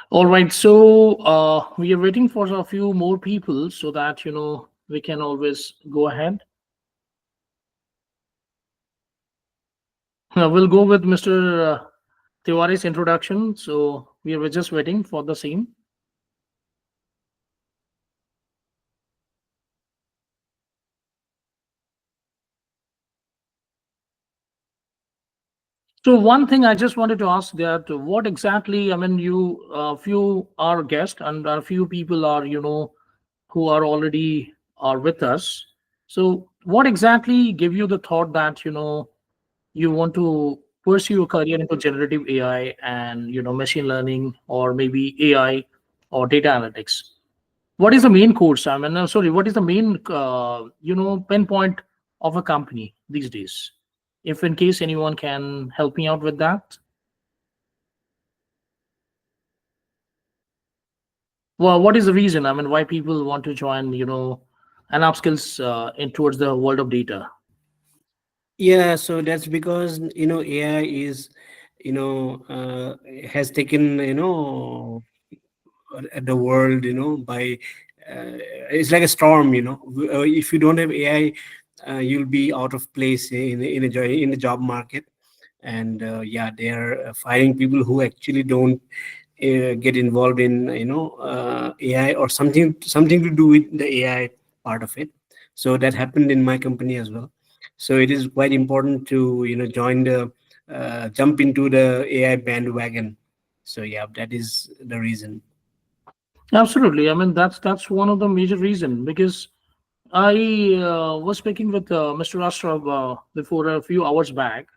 All right, so we are waiting for a few more people so that we can always go ahead. We'll go with Mr. Tiwari's introduction. So we were just waiting for the same. So one thing I just wanted to ask that what exactly, I mean, you few are guests and a few people are, who are already are with us. So what exactly gave you the thought that, you want to pursue a career into generative AI and, machine learning or maybe AI or data analytics? What is the main course? I mean, sorry, what is the main, pinpoint of a company these days? If in case anyone can help me out with that. Well, what is the reason? I mean, why people want to join, and upskills in towards the world of data? Yeah, so that's because AI is has taken the world by it's like a storm. If you don't have AI, you'll be out of place in the job market. And yeah, they are firing people who actually don't get involved in AI or something to do with the AI part of it. So that happened in my company as well. So it is quite important to join the jump into the AI bandwagon. So yeah, that is the reason. Absolutely. I mean, that's one of the major reason because I was speaking with Mr. Ashraf before a few hours back,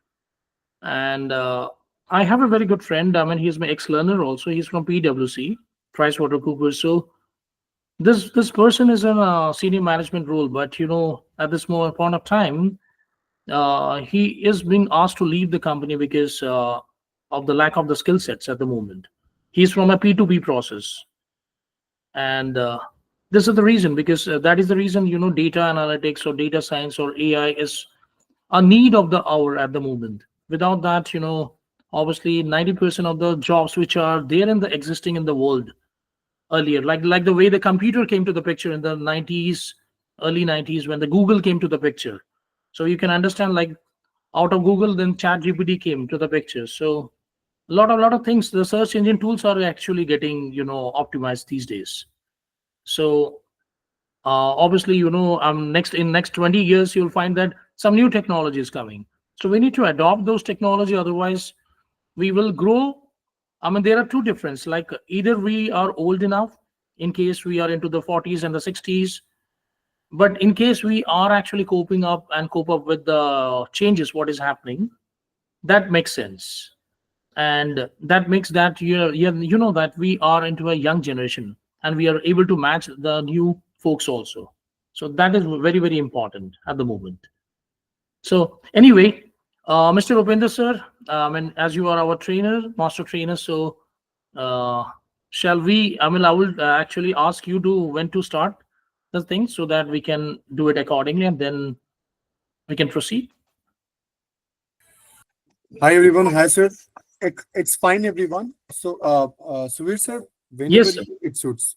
and I have a very good friend. I mean, he's my ex-learner also. He's from PwC, PricewaterhouseCoopers. So this person is in a senior management role, but at this moment point of time, he is being asked to leave the company because of the lack of the skill sets at the moment. He's from a P2P process, and this is the reason because that is the reason data analytics or data science or AI is a need of the hour at the moment. Without that, obviously 90% of the jobs which are there in the existing in the world earlier, like the way the computer came to the picture in the 90s, early 90s when the Google came to the picture. So you can understand, like, out of Google then chat gpt came to the picture. So a lot of things, the search engine tools are actually getting optimized these days. So obviously next 20 years you'll find that some new technology is coming. So we need to adopt those technology, otherwise we will grow. I mean, there are two difference, like either we are old enough in case we are into the 40s and the 60s, but in case we are actually coping up and cope up with the changes what is happening, that makes sense. And that makes that that we are into a young generation and we are able to match the new folks also. So that is very very important at the moment. So anyway, Mr. Upender sir, I mean, as you are our trainer, master trainer, so uh, shall we, I mean, I will actually ask you to when to start the thing so that we can do it accordingly and then we can proceed. Hi everyone. Hi sir. It's fine everyone. So Suvir sir, whenever Yes sir. it suits.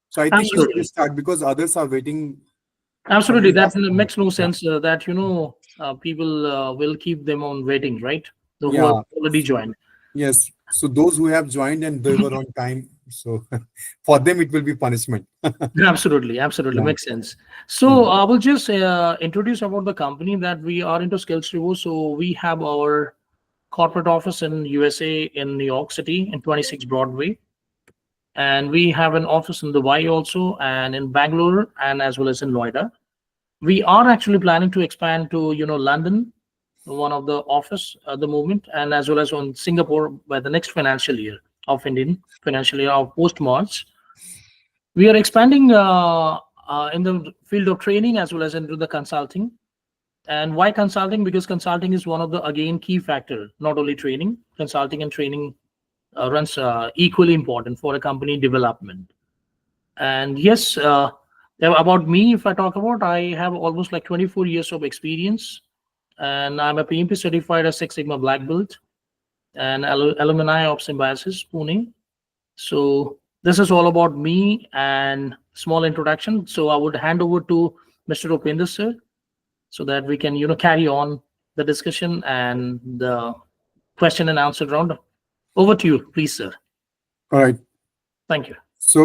So I think you should Absolutely. start because others are waiting. Absolutely, Someone is that asking. makes no Yeah. sense. That people will keep them on waiting, right? The who have Yeah. already joined. Yes. So those who have joined and they were on time, so for them it will be punishment. Absolutely, absolutely Yeah. makes sense. So Mm. I will just introduce about the company that we are into, SkillzRevo. So we have our corporate office in USA in New York City in 26 Broadway, and we have an office in Dubai also, and in Bangalore, and as well as in Noida. We are actually planning to expand to London, one of the office at the moment, and as well as on Singapore by the next financial year of Indian financial year of post March. We are expanding in the field of training as well as into the consulting. And why consulting? Because consulting is one of the again key factor. Not only training, consulting and training runs equally important for a company development. And yes, about me, if I talk about, I have almost like 24 years of experience, and I'm a PMP certified as Six Sigma Black Belt and alumni of Symbiosis Pune. So this is all about me and small introduction. So I would hand over to Mr. Upender sir, so that we can carry on the discussion and the question and answer round. Over to you, please, sir. All right. Thank you. So,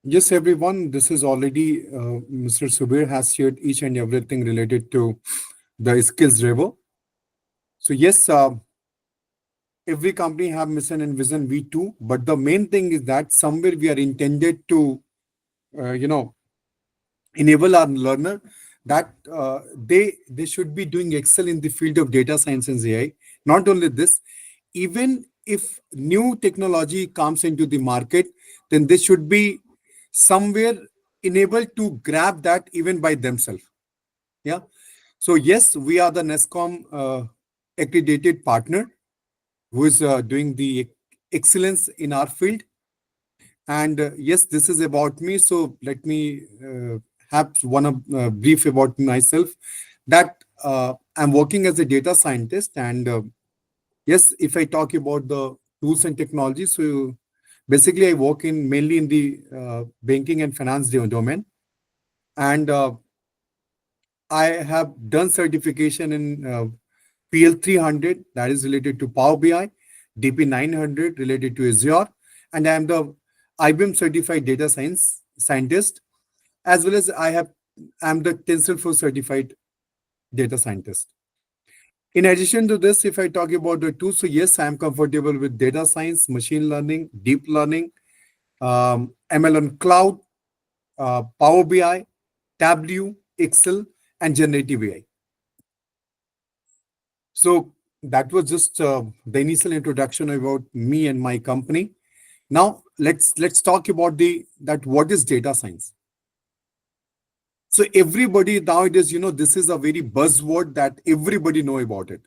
yes, everyone, this is already Mr. Subir has shared each and everything related to the skills revo. So, yes, every company have mission and vision. We too, but the main thing is that somewhere we are intended to, you know, enable our learner that they should be doing excel in the field of data science and AI. Not only this, even if new technology comes into the market, then they should be somewhere enabled to grab that even by themselves. Yeah. So yes, we are the NESCOM accredited partner who is doing the excellence in our field. And yes, this is about me. So let me have one brief about myself. That I'm working as a data scientist, and yes, if I talk about the tools and technology, so basically I work in mainly in the banking and finance domain, and I have done certification in PL 300 that is related to Power BI, DP 900 related to Azure, and I am the IBM certified data science scientist, as well as I'm the TensorFlow certified data scientist. In addition to this, if I talk about the tools, so yes, I am comfortable with data science, machine learning, deep learning, ML on cloud, Power BI, Tableau, Excel, and generative AI. So that was just the initial introduction about me and my company. Now let's talk about the that what is data science. So everybody nowadays, this is a very buzzword that everybody know about it.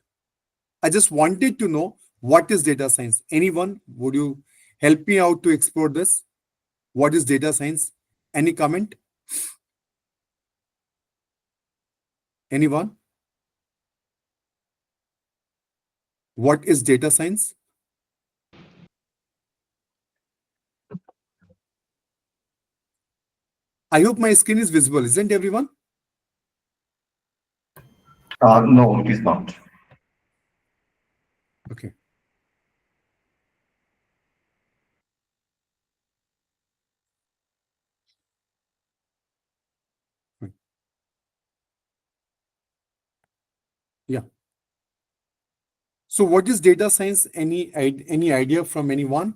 I just wanted to know what is data science. Anyone, would you help me out to explore this? What is data science? Any comment? Anyone? What is data science? I hope my screen is visible, isn't everyone? No, it is not. Okay. Fine. Yeah. So what is data science? Any idea from anyone?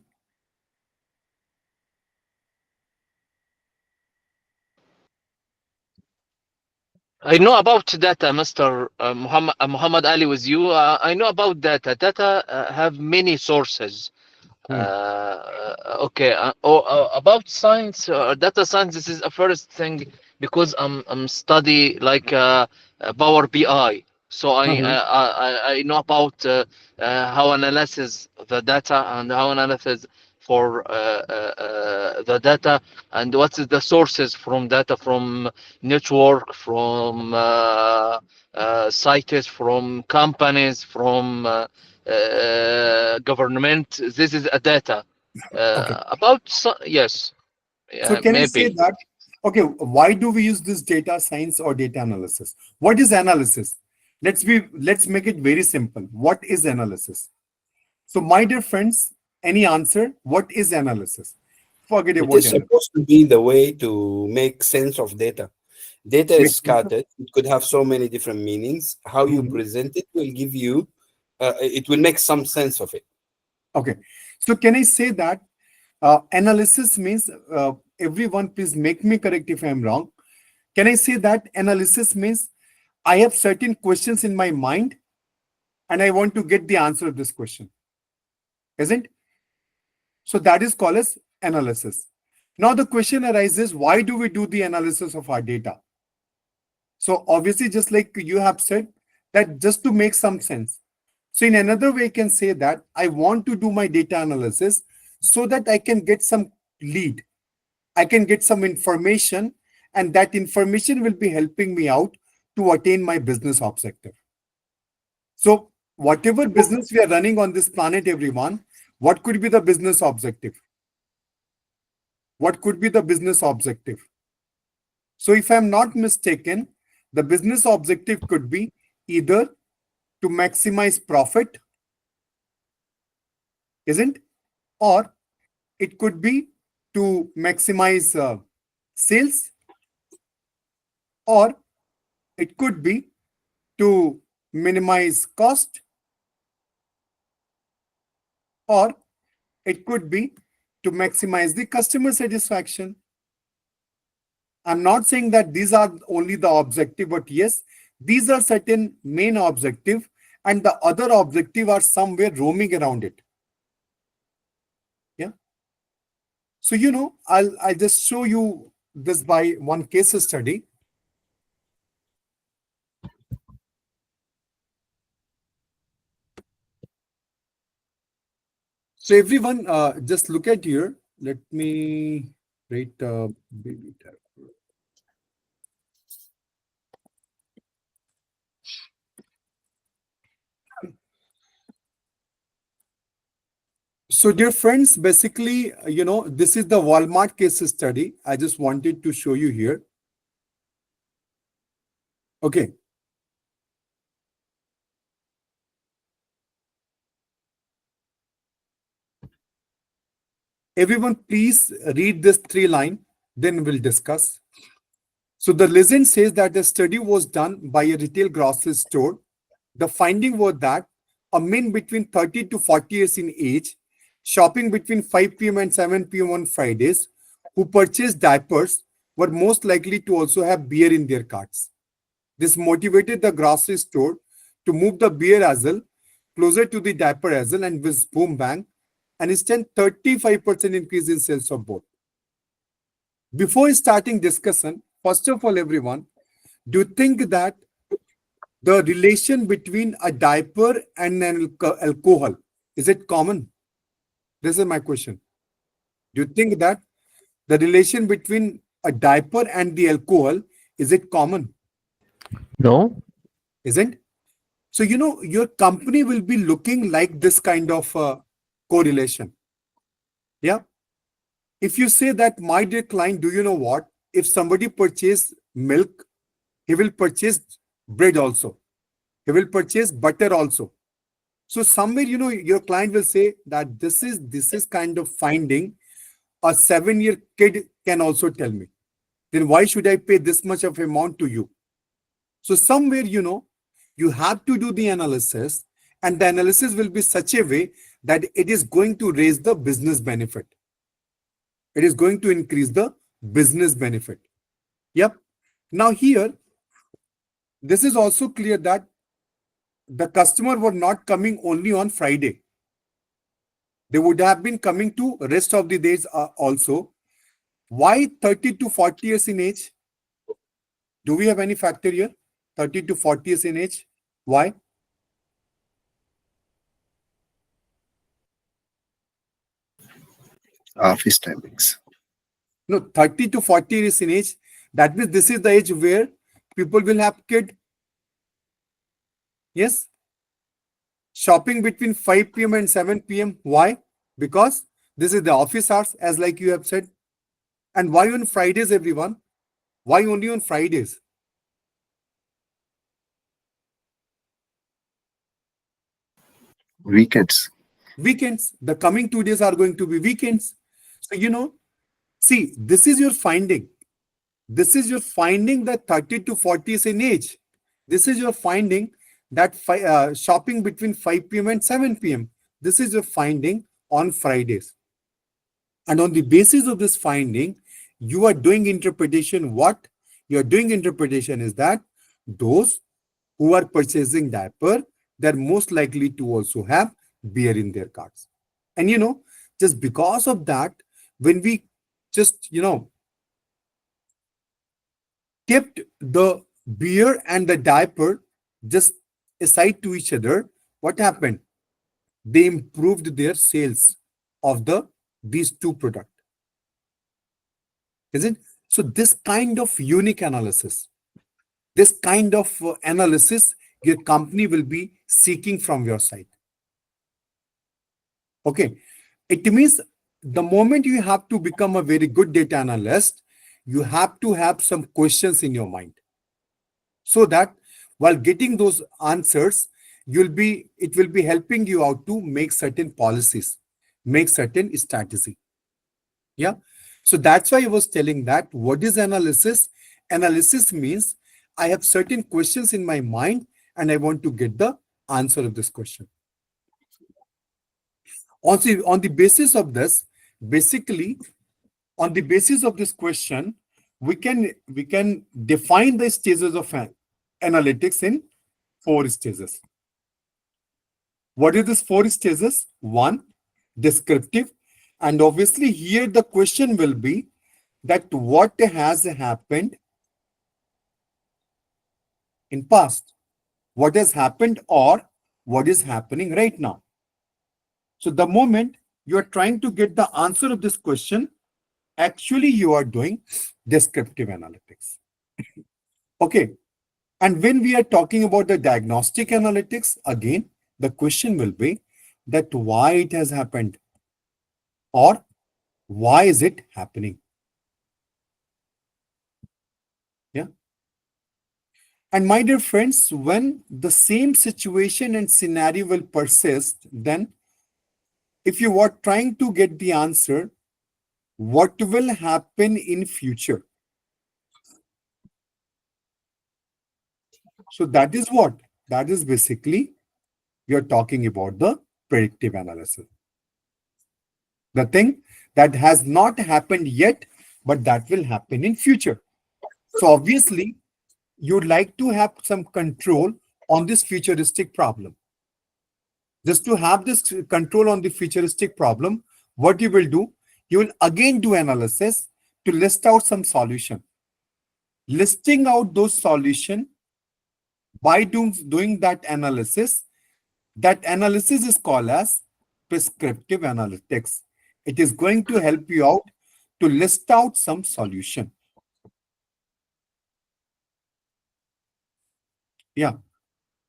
I know about data, Mr. Muhammad Ali, with you. I know about data. Data have many sources. Hmm. Okay. About science, data science. This is a first thing because I'm study like Power BI. So Uh-huh. I know about how analysis the data and how analysis for the data and what is the sources from data from network from sites from companies from government. This is a data Okay. yes, So can I say maybe. that, okay, why do we use this data science or data analysis? What is analysis? Let's make it very simple. What is analysis? So my dear friends, any answer? What is analysis? Forget It about is analysis. supposed to be the way to make sense of data. Data is Make sense of- scattered. It could have so many different meanings. How you Mhm. present it will give you, it will make some sense of it. Okay. So can I say that analysis means, everyone please make me correct if I'm wrong. Can I say that analysis means I have certain questions in my mind and I want to get the answer of this question, isn't? So that is called as analysis. Now the question arises, why do we do the analysis of our data? So obviously, just like you have said, that just to make some sense. So in another way, I can say that I want to do my data analysis so that I can get some lead. I can get some information, and that information will be helping me out to attain my business objective. So whatever business we are running on this planet, everyone, What could be the business objective? What could be the business objective? So if I'm not mistaken, the business objective could be either to maximize profit, isn't? Or it could be to maximize sales, or it could be to minimize cost, or it could be to maximize the customer satisfaction. I'm not saying that these are only the objective, but yes, these are certain main objective, and the other objective are somewhere roaming around it. Yeah. So, I'll just show you this by one case study. So everyone, just look at here. Let me write baby tab. So dear friends, basically, this is the Walmart case study. I just wanted to show you here. Okay. Everyone, please read this 3 line, then we'll discuss. So the legend says that the study was done by a retail grocery store. The finding was that a men between 30 to 40 years in age, shopping between 5 p.m. and 7 p.m. on Fridays, who purchased diapers were most likely to also have beer in their carts. This motivated the grocery store to move the beer aisle closer to the diaper aisle, and with boom bang, an instant 35% increase in sales of both. Before starting discussion, first of all, everyone, do you think that the relation between a diaper and an alcohol, is it common? This is my question. Do you think that the relation between a diaper and the alcohol, is it common? No. Isn't? So, your company will be looking like this kind of correlation. Yeah. If you say that, my dear client, do you know what? If somebody purchase milk, he will purchase bread also. He will purchase butter also. So somewhere, your client will say that this is kind of finding a 7-year kid can also tell me. Then why should I pay this much of amount to you? So somewhere, you have to do the analysis, and the analysis will be such a way that it is going to raise the business benefit. It is going to increase the business benefit. Yep. Now here, this is also clear that the customer were not coming only on Friday. They would have been coming to rest of the days also. Why 30 to 40 years in age? Do we have any factor here? 30 to 40 years in age. Why? Office timings. No, 30 to 40 years in age. That means this is the age where people will have kid. Yes. Shopping between 5 p.m. and 7 p.m. Why? Because this is the office hours, as like you have said. And why on Fridays, everyone? Why only on Fridays? Weekends. Weekends. The coming 2 days are going to be weekends. So, see, this is your finding. This is your finding that 30 to 40 is in age. This is your finding that shopping between 5 p.m. and 7 p.m. This is your finding on Fridays. And on the basis of this finding, you are doing interpretation. What you are doing interpretation is that those who are purchasing diaper, they're most likely to also have beer in their carts. And just because of that, when we just kept the beer and the diaper just aside to each other, what happened? They improved their sales of these two products. Isn't? So this kind of unique analysis, this kind of analysis your company will be seeking from your side. Okay. It means the moment you have to become a very good data analyst, you have to have some questions in your mind, so that while getting those answers, it will be helping you out to make certain policies, make certain strategy. Yeah. So that's why I was telling that what is analysis? Analysis means I have certain questions in my mind and I want to get the answer of this question. On the basis of this, basically, on the basis of this question, we can define the stages of analytics in 4 stages. What is this 4 stages? One, descriptive. And obviously here the question will be that what has happened in past, what has happened or what is happening right now. So the moment you are trying to get the answer of this question, actually you are doing descriptive analytics. Okay. And when we are talking about the diagnostic analytics, again, the question will be that why it has happened or why is it happening? Yeah. And my dear friends, when the same situation and scenario will persist, then if you are trying to get the answer, what will happen in future? So that is what? That is basically you're talking about the predictive analysis. The thing that has not happened yet, but that will happen in future. So obviously, you'd like to have some control on this futuristic problem. Just to have this control on the futuristic problem, what you will do, you will again do analysis to list out some solution. Listing out those solution, by doing that analysis is called as prescriptive analytics. It is going to help you out to list out some solution. Yeah.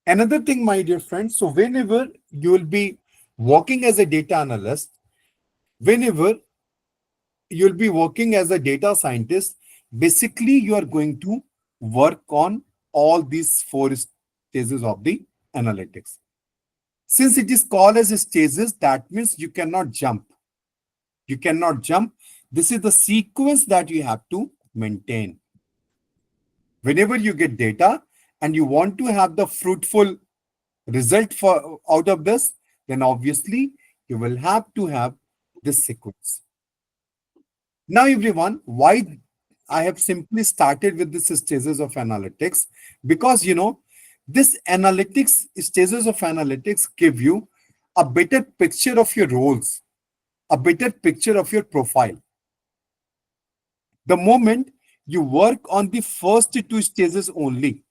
Another thing, my dear friends, so whenever you will be working as a data analyst, whenever you'll be working as a data scientist, basically you are going to work on all these 4 stages of the analytics. Since it is called as stages, that means you cannot jump. You cannot jump. This is the sequence that you have to maintain. Whenever you get data and you want to have the fruitful result out of this, then obviously you will have to have this sequence. Now, everyone, why I have simply started with this stages of analytics? Because, this analytics, stages of analytics give you a better picture of your roles, a better picture of your profile. The moment you work on the first 2 stages only,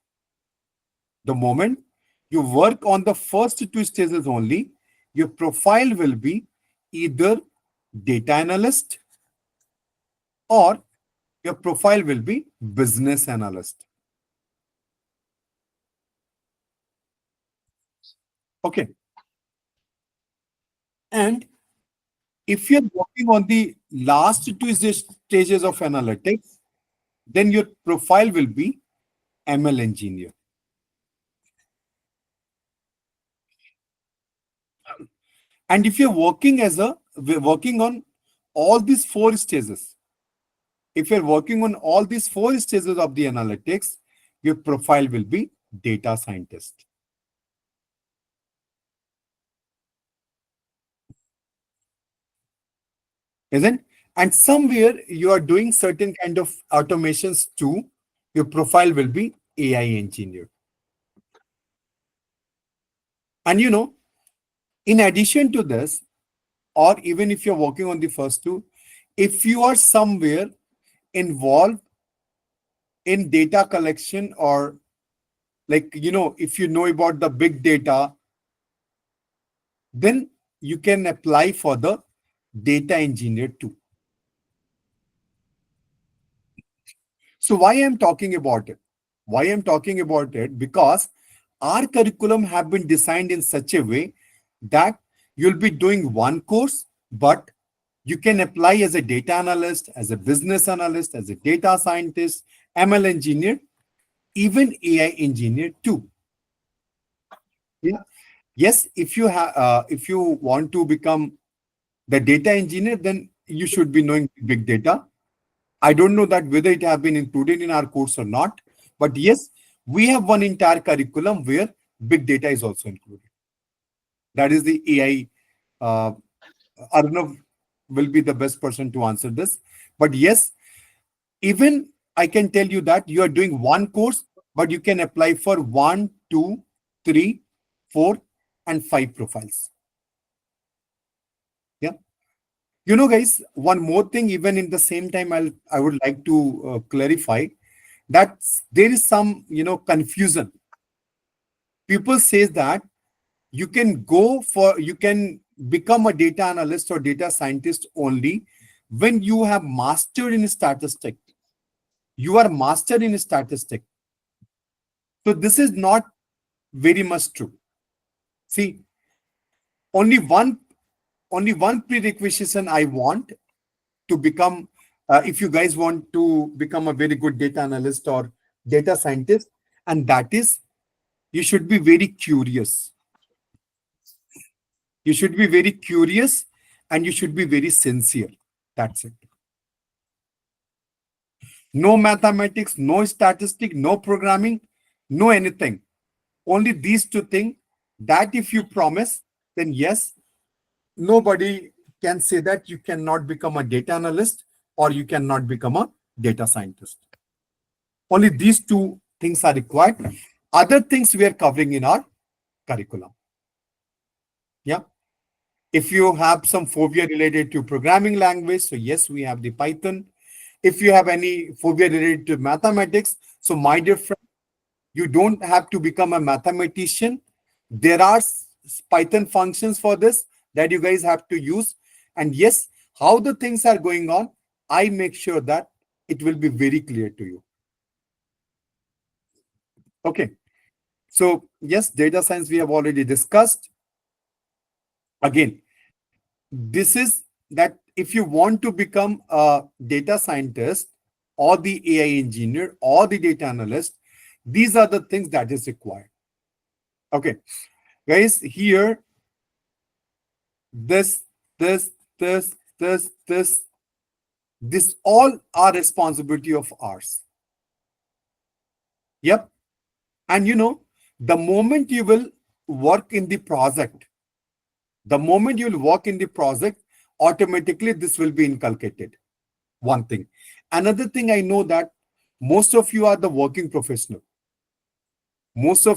the moment you work on the first 2 stages only, your profile will be either data analyst or your profile will be business analyst. Okay. And if you're working on the last 2 stages of analytics, then your profile will be ML engineer. And if you're working on all these 4 stages, if you're working on all these 4 stages of the analytics, your profile will be data scientist. Isn't? And somewhere you are doing certain kind of automations too, your profile will be AI engineer. And in addition to this, or even if you're working on the first 2, if you are somewhere involved in data collection, or if you know about the big data, then you can apply for the data engineer too. So why I'm talking about it? Why I'm talking about it? Because our curriculum have been designed in such a way that you'll be doing one course but you can apply as a data analyst, as a business analyst, as a data scientist, ML engineer, even AI engineer too. Yeah. Yes, if you want to become the data engineer, then you should be knowing big data. I don't know that whether it have been included in our course or not, but yes, we have one entire curriculum where big data is also included. That is the AI. Arnav will be the best person to answer this. But yes, even I can tell you that you are doing one course, but you can apply for 1, 2, 3, 4, and 5 profiles. Yeah. Guys, one more thing, even in the same time, I would like to clarify that there is some, confusion. People says that you can become a data analyst or data scientist only when you have mastered in statistics. You are master in statistics. So this is not very much true. See, only one prerequisite I want to become, if you guys want to become a very good data analyst or data scientist, and that is you should be very curious. You should be very curious and you should be very sincere. That's it. No mathematics, no statistic, no programming, no anything. Only these two things that if you promise, then yes, nobody can say that you cannot become a data analyst or you cannot become a data scientist. Only these two things are required. Other things we are covering in our curriculum. Yeah. If you have some phobia related to programming language, so yes, we have the Python. If you have any phobia related to mathematics, so my dear friend, you don't have to become a mathematician. There are Python functions for this that you guys have to use. And yes, how the things are going on, I make sure that it will be very clear to you. Okay. So yes, data science we have already discussed. Again, this is that if you want to become a data scientist or the AI engineer or the data analyst, these are the things that is required. Okay, guys, here, this all are responsibility of ours. Yep. And the moment you will work in the project, automatically this will be inculcated. One thing. Another thing, I know that most of you are the working professional. So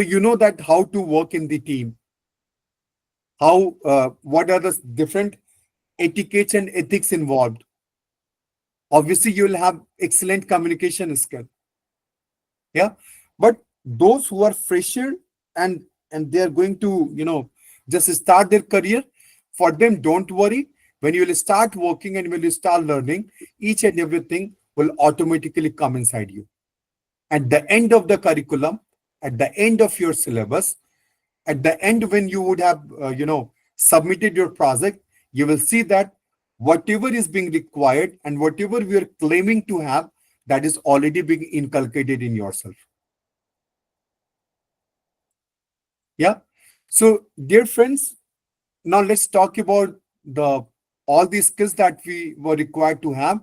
you know that how to work in the team. What are the different etiquettes and ethics involved. Obviously, you will have excellent communication skill. Yeah. But those who are fresher and they are going to, just start their career, for them, don't worry. When you will start working and when you start learning, each and everything will automatically come inside you. At the end of the curriculum, at the end of your syllabus, at the end when you would have, submitted your project, you will see that whatever is being required and whatever we are claiming to have, that is already being inculcated in yourself. Yeah. So, dear friends, now let's talk about all the skills that we were required to have.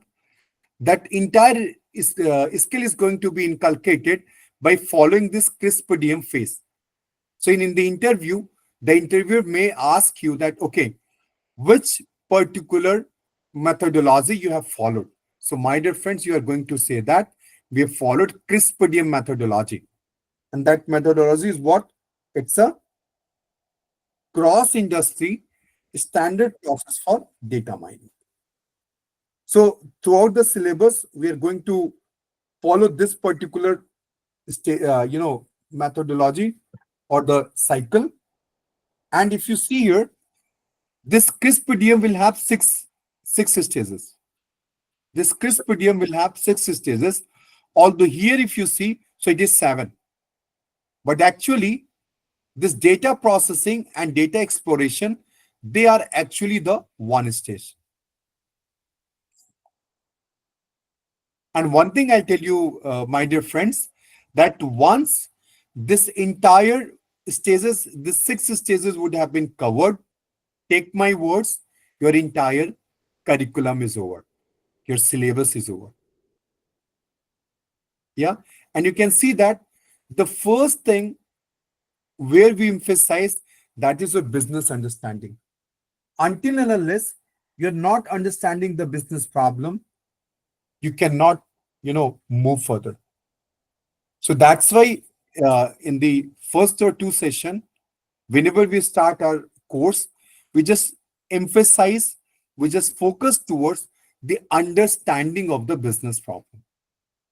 That entire skill is going to be inculcated by following this CRISP-DM phase. So in the interview, the interviewer may ask you that, okay, which particular methodology you have followed. So my dear friends, you are going to say that we have followed CRISP-DM methodology. And that methodology is what? It's a cross-industry standard process for data mining. So throughout the syllabus, we are going to follow this particular methodology or the cycle. And if you see here, this CRISP-DM will have six stages. This CRISP-DM will have 6 stages. Although here, if you see, so it is 7. But actually, this data processing and data exploration, they are actually the one stage. And one thing I'll tell you, my dear friends, that once this entire stages, the 6 stages would have been covered, take my words, your entire curriculum is over. Your syllabus is over. Yeah. And you can see that the first thing where we emphasize, that is your business understanding. Until and unless you're not understanding the business problem, you cannot, move further. So that's why in the first or two session, whenever we start our course, we just emphasize, we just focus towards the understanding of the business problem.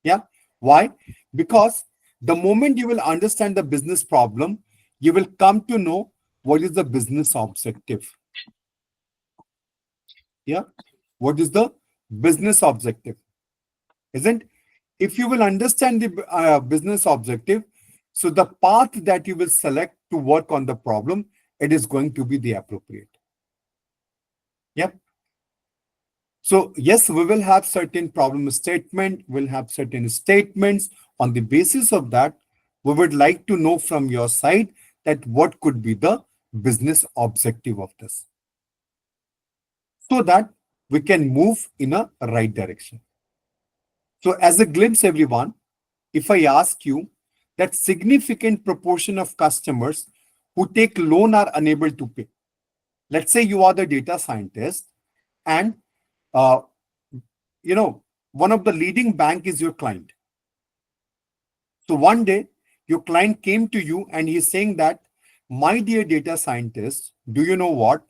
Yeah. Why? Because the moment you will understand the business problem, you will come to know what is the business objective. Yeah. What is the business objective? Isn't? If you will understand the business objective, so the path that you will select to work on the problem, it is going to be the appropriate. Yep. So yes, we will have certain problem statement, we'll have certain statements. On the basis of that, we would like to know from your side that what could be the business objective of this, so that we can move in a right direction. So as a glimpse, everyone, if I ask you that significant proportion of customers who take loan are unable to pay. Let's say you are the data scientist and one of the leading bank is your client. So one day your client came to you and he's saying that, my dear data scientist, do you know what?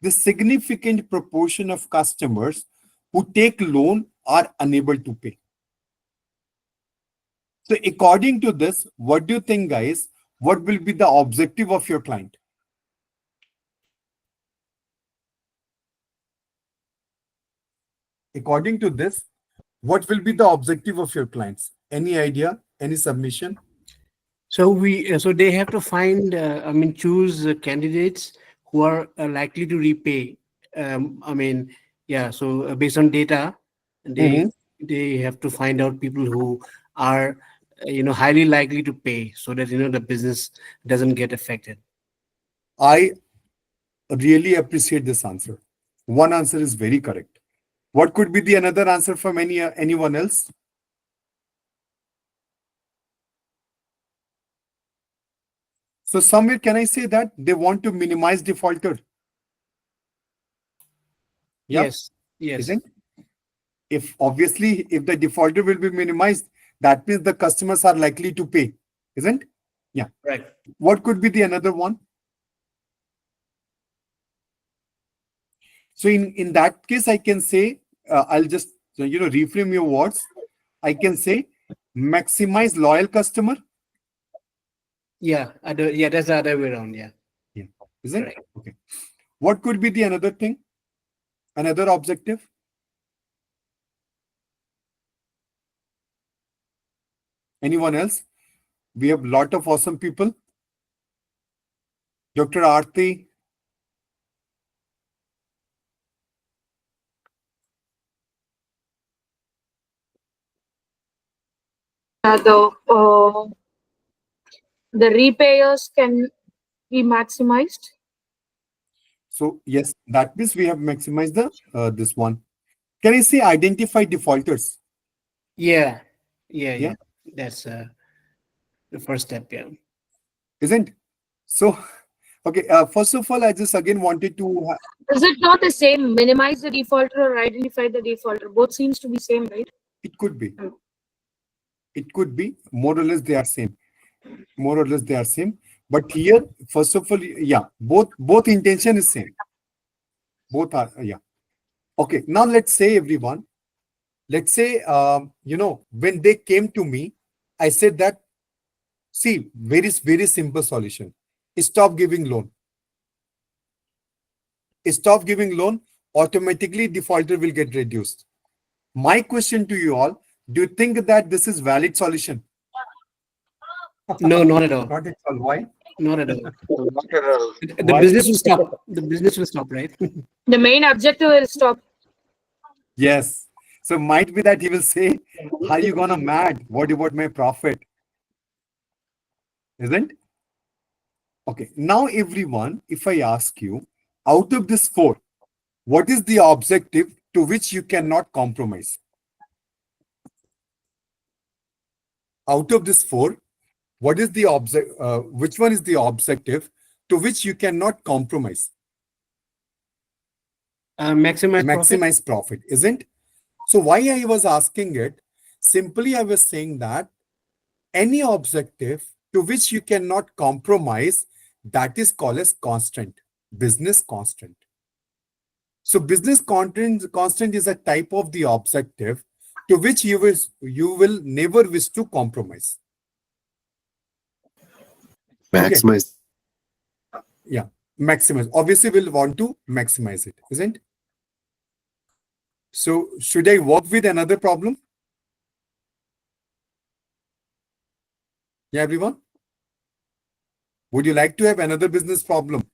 The significant proportion of customers who take loan are unable to pay. So according to this, what do you think, guys? What will be the objective of your client? According to this, what will be the objective of your clients? Any idea? Any submission? So they have to find, choose candidates who are likely to repay. So based on data, they have to find out people who are, highly likely to pay, so that the business doesn't get affected. I really appreciate this answer. One answer is very correct. What could be the another answer from anyone else? So somewhere, can I say that they want to minimize defaulter? Yeah? Yes. Isn't? If the defaulter will be minimized, that means the customers are likely to pay, isn't? Yeah. Right. What could be the another one? So in that case, I can say, I'll just reframe your words. I can say maximize loyal customer. Yeah. That's the other way around. Yeah. Isn't? Right. Okay. What could be the another thing? Another objective? Anyone else? We have a lot of awesome people. Dr. Aarti. The repayers can be maximized. So yes, that means we have maximized the this one. Can I say identify defaulters? Yeah. Yeah. That's the first step. Yeah. Isn't? So, okay. First of all, I just again wanted to. Is it not the same? Minimize the defaulter or identify the defaulter. Both seems to be same, right? It could be. It could be. More or less they are same. More or less they are same. But here, first of all, yeah, both intention is same. Both are, yeah. Okay. Now let's say, everyone. Let's say, when they came to me, I said that, see, very simple solution. Stop giving loan. Stop giving loan, automatically defaulter will get reduced. My question to you all, do you think that this is valid solution? No, not at all. Not at all. Why? Not at all. Not at all. The business will stop. The business will stop, right? The main objective will stop. Yes. So might be that he will say, "How you gonna mad? What about my profit?" Isn't? Okay. Now, everyone, if I ask you, out of this four, what is the objective to which you cannot compromise? Out of this four, what is the which one is the objective to which you cannot compromise? Maximize profit. Maximize profit, isn't? So why I was asking it, simply I was saying that any objective to which you cannot compromise, that is called as constant, business constant. So business constant is a type of the objective to which you will never wish to compromise. Maximize. Yeah, maximize. Obviously, we'll want to maximize it, isn't? So should I work with another problem? Yeah, everyone? Would you like to have another business problem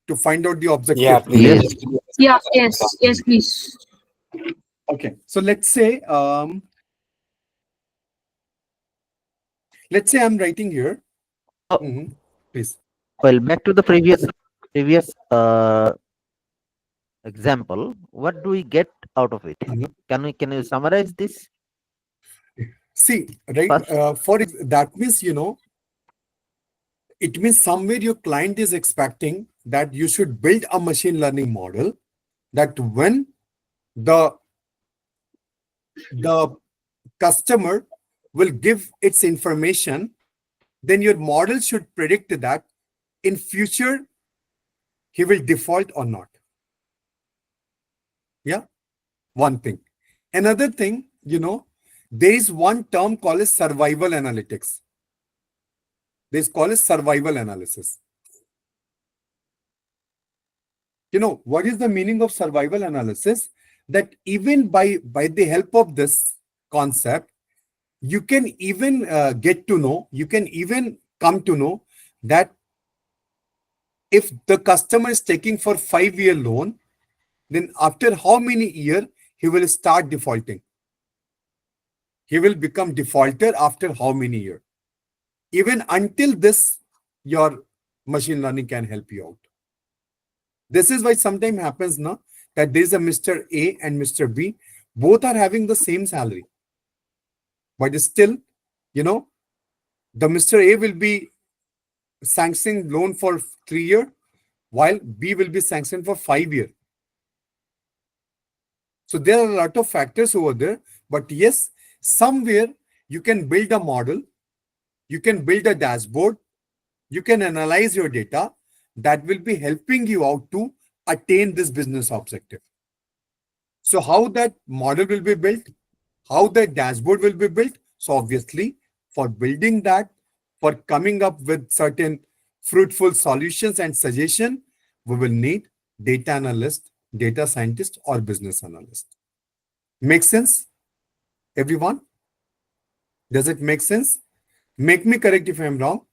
to find out the objective? Yeah, please. Yeah, yes, please. Okay, so let's say I'm writing here. Oh. Please. Well, back to the previous example. What do we get out of it? Can you summarize this? See, right? That means, it means somewhere your client is expecting that you should build a machine learning model that when the customer will give its information, then your model should predict that in future he will default or not. Yeah, one thing. Another thing, there is one term called as survival analytics. This is called as survival analysis. What is the meaning of survival analysis? That even by the help of this concept, you can even come to know that if the customer is taking for 5-year loan, then after how many years he will start defaulting? He will become defaulter after how many years? Even until this, your machine learning can help you out. This is why sometimes happens now that there is a Mr. A and Mr. B, both are having the same salary. But still, the Mr. A will be sanctioning loan for 3 years, while B will be sanctioned for 5 years. So there are a lot of factors over there. But yes, somewhere you can build a model, you can build a dashboard, you can analyze your data that will be helping you out to attain this business objective. So how that model will be built, how the dashboard will be built. So obviously, for building that, for coming up with certain fruitful solutions and suggestion, we will need data analyst, data scientist, or business analyst. Make sense, everyone? Does it make sense? Make me correct if I'm wrong.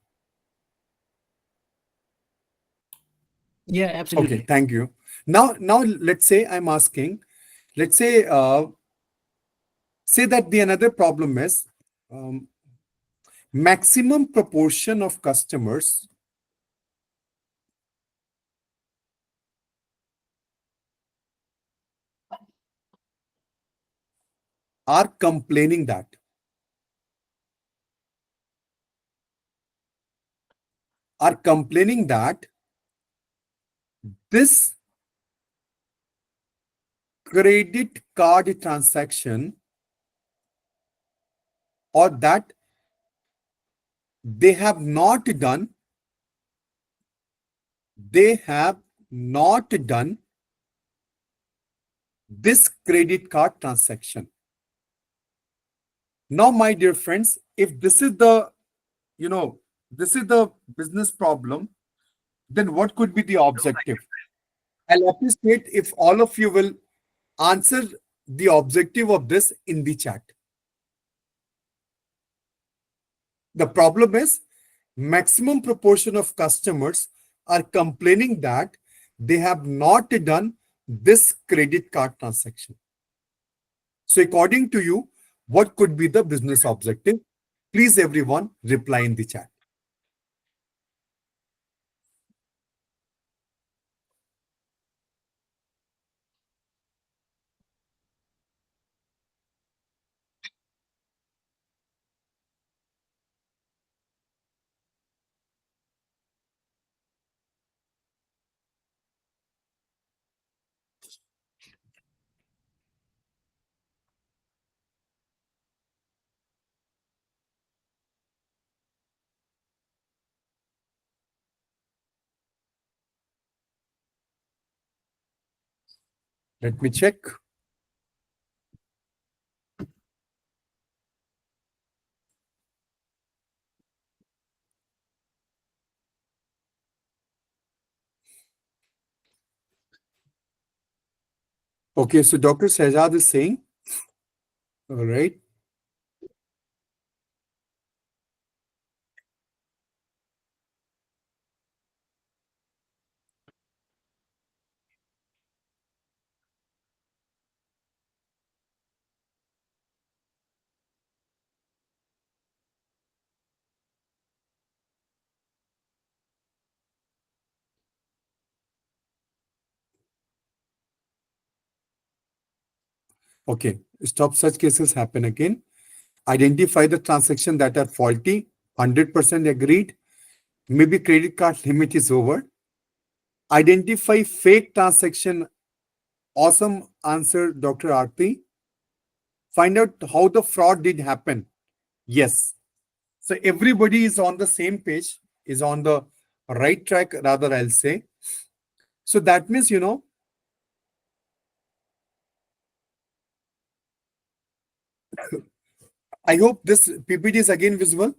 Yeah, absolutely. Okay, thank you. Now let's say I'm asking, let's say that the another problem is maximum proportion of customers are complaining that this credit card transaction, or that they have not done this credit card transaction. Now, my dear friends, if this is the business problem, then what could be the objective? I'll appreciate if all of you will answer the objective of this in the chat. The problem is maximum proportion of customers are complaining that they have not done this credit card transaction. So according to you, what could be the business objective? Please everyone reply in the chat. Let me check. Okay, so Dr. Shahzad is saying, all right. Okay, stop such cases happen again. Identify the transactions that are faulty, 100% agreed. Maybe credit card limit is over. Identify fake transaction. Awesome answer, Dr. Aarti. Find out how the fraud did happen. Yes. So everybody is on the same page, is on the right track, rather, I'll say. So that means, I hope this PPT is again visible.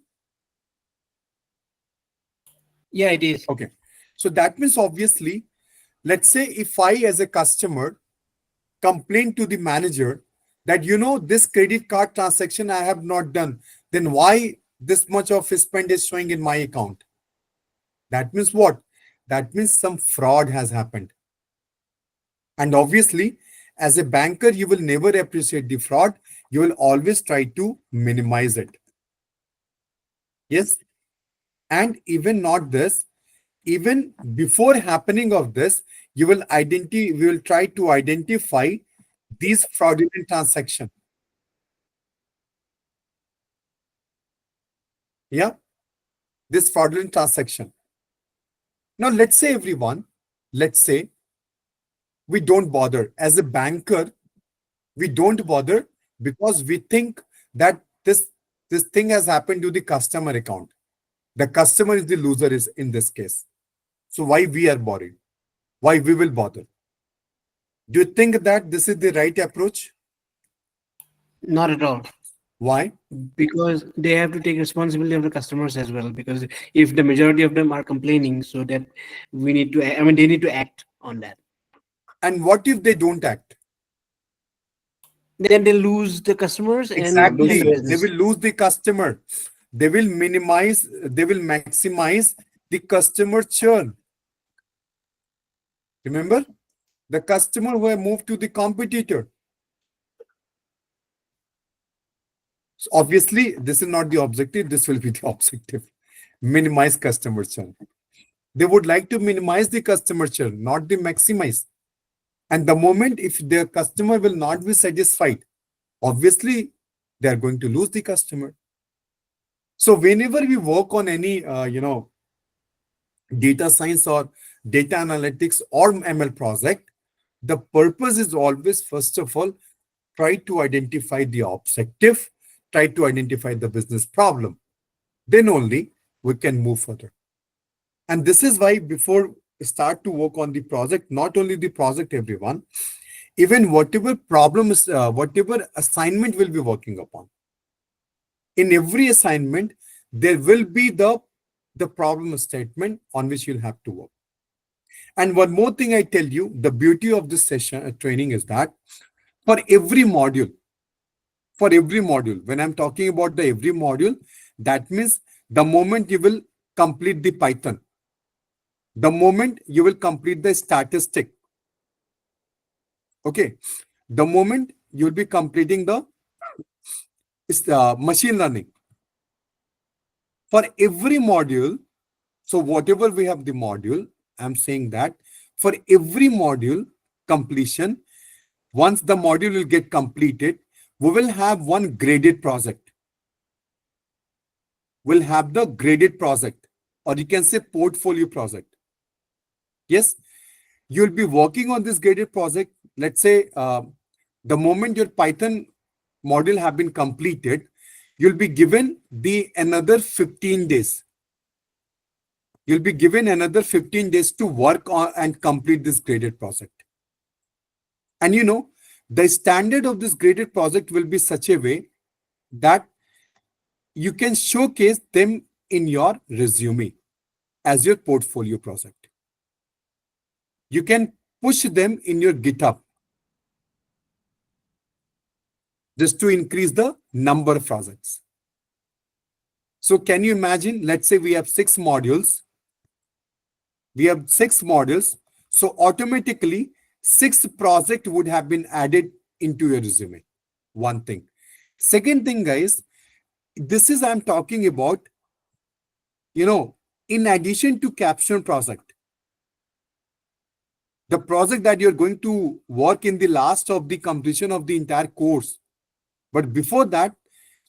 Yeah, it is. Okay. So that means obviously, let's say if I as a customer complain to the manager that, this credit card transaction I have not done, then why this much of spend is showing in my account? That means what? That means some fraud has happened. And obviously, as a banker, you will never appreciate the fraud. You will always try to minimize it. Yes. And even not this, even before happening of this, we will try to identify these fraudulent transactions. Yeah. This fraudulent transaction. Now, let's say everyone, let's say we don't bother. As a banker, we don't bother because we think that this thing has happened to the customer account. The customer is the loser is in this case. So why we are worried? Why we will bother? Do you think that this is the right approach? Not at all. Why? Because they have to take responsibility of the customers as well. Because if the majority of them are complaining, so that we need to, they need to act on that. And what if they don't act? Then they lose the customers and Exactly. lose the They business. will lose the customer. They will maximize the customer churn. Remember? The customer who have moved to the competitor. So obviously, this is not the objective. This will be the objective. Minimize customer churn. They would like to minimize the customer churn, not the maximize. And the moment if their customer will not be satisfied, obviously, they are going to lose the customer. So whenever we work on any, data science or data analytics or ML project, the purpose is always, first of all, try to identify the objective, try to identify the business problem. Then only we can move further. And this is why before we start to work on the project, not only the project, everyone, even whatever problem is, whatever assignment we'll be working upon, in every assignment, there will be the problem statement on which you'll have to work. And one more thing I tell you, the beauty of this session training is that for every module, when I'm talking about the every module, that means the moment you will complete the Python, the moment you will complete the statistic, okay, the moment you'll be completing the machine learning, for every module, so whatever we have the module, I'm saying that for every module completion, once the module will get completed, we will have one graded project. We'll have the graded project, or you can say portfolio project. Yes, you'll be working on this graded project. Let's say the moment your Python module have been completed, you'll be given the another 15 days. You'll be given another 15 days to work on and complete this graded project. And you know, the standard of this graded project will be such a way that you can showcase them in your resume as your portfolio project. You can push them in your GitHub just to increase the number of projects. So can you imagine, let's say we have 6 modules. We have 6 modules. So automatically 6 projects would have been added into your resume. One thing. Second thing, guys, this is I'm talking about, you know, in addition to capstone project, the project that you're going to work in the last of the completion of the entire course. But before that,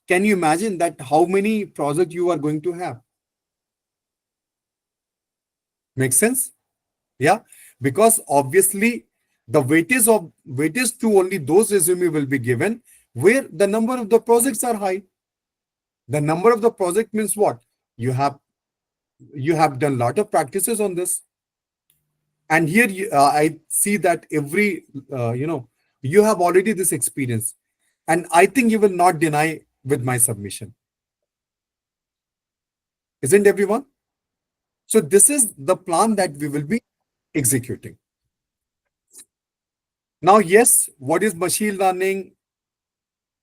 can you imagine that how many projects you are going to have? Make sense? Yeah, because obviously the weightage to only those resume will be given where the number of the projects are high. The number of the project means what? You have done a lot of practices on this. And here I see that every, you have already this experience. And I think you will not deny with my submission. Isn't everyone? So this is the plan that we will be executing. Now, yes, what is machine learning?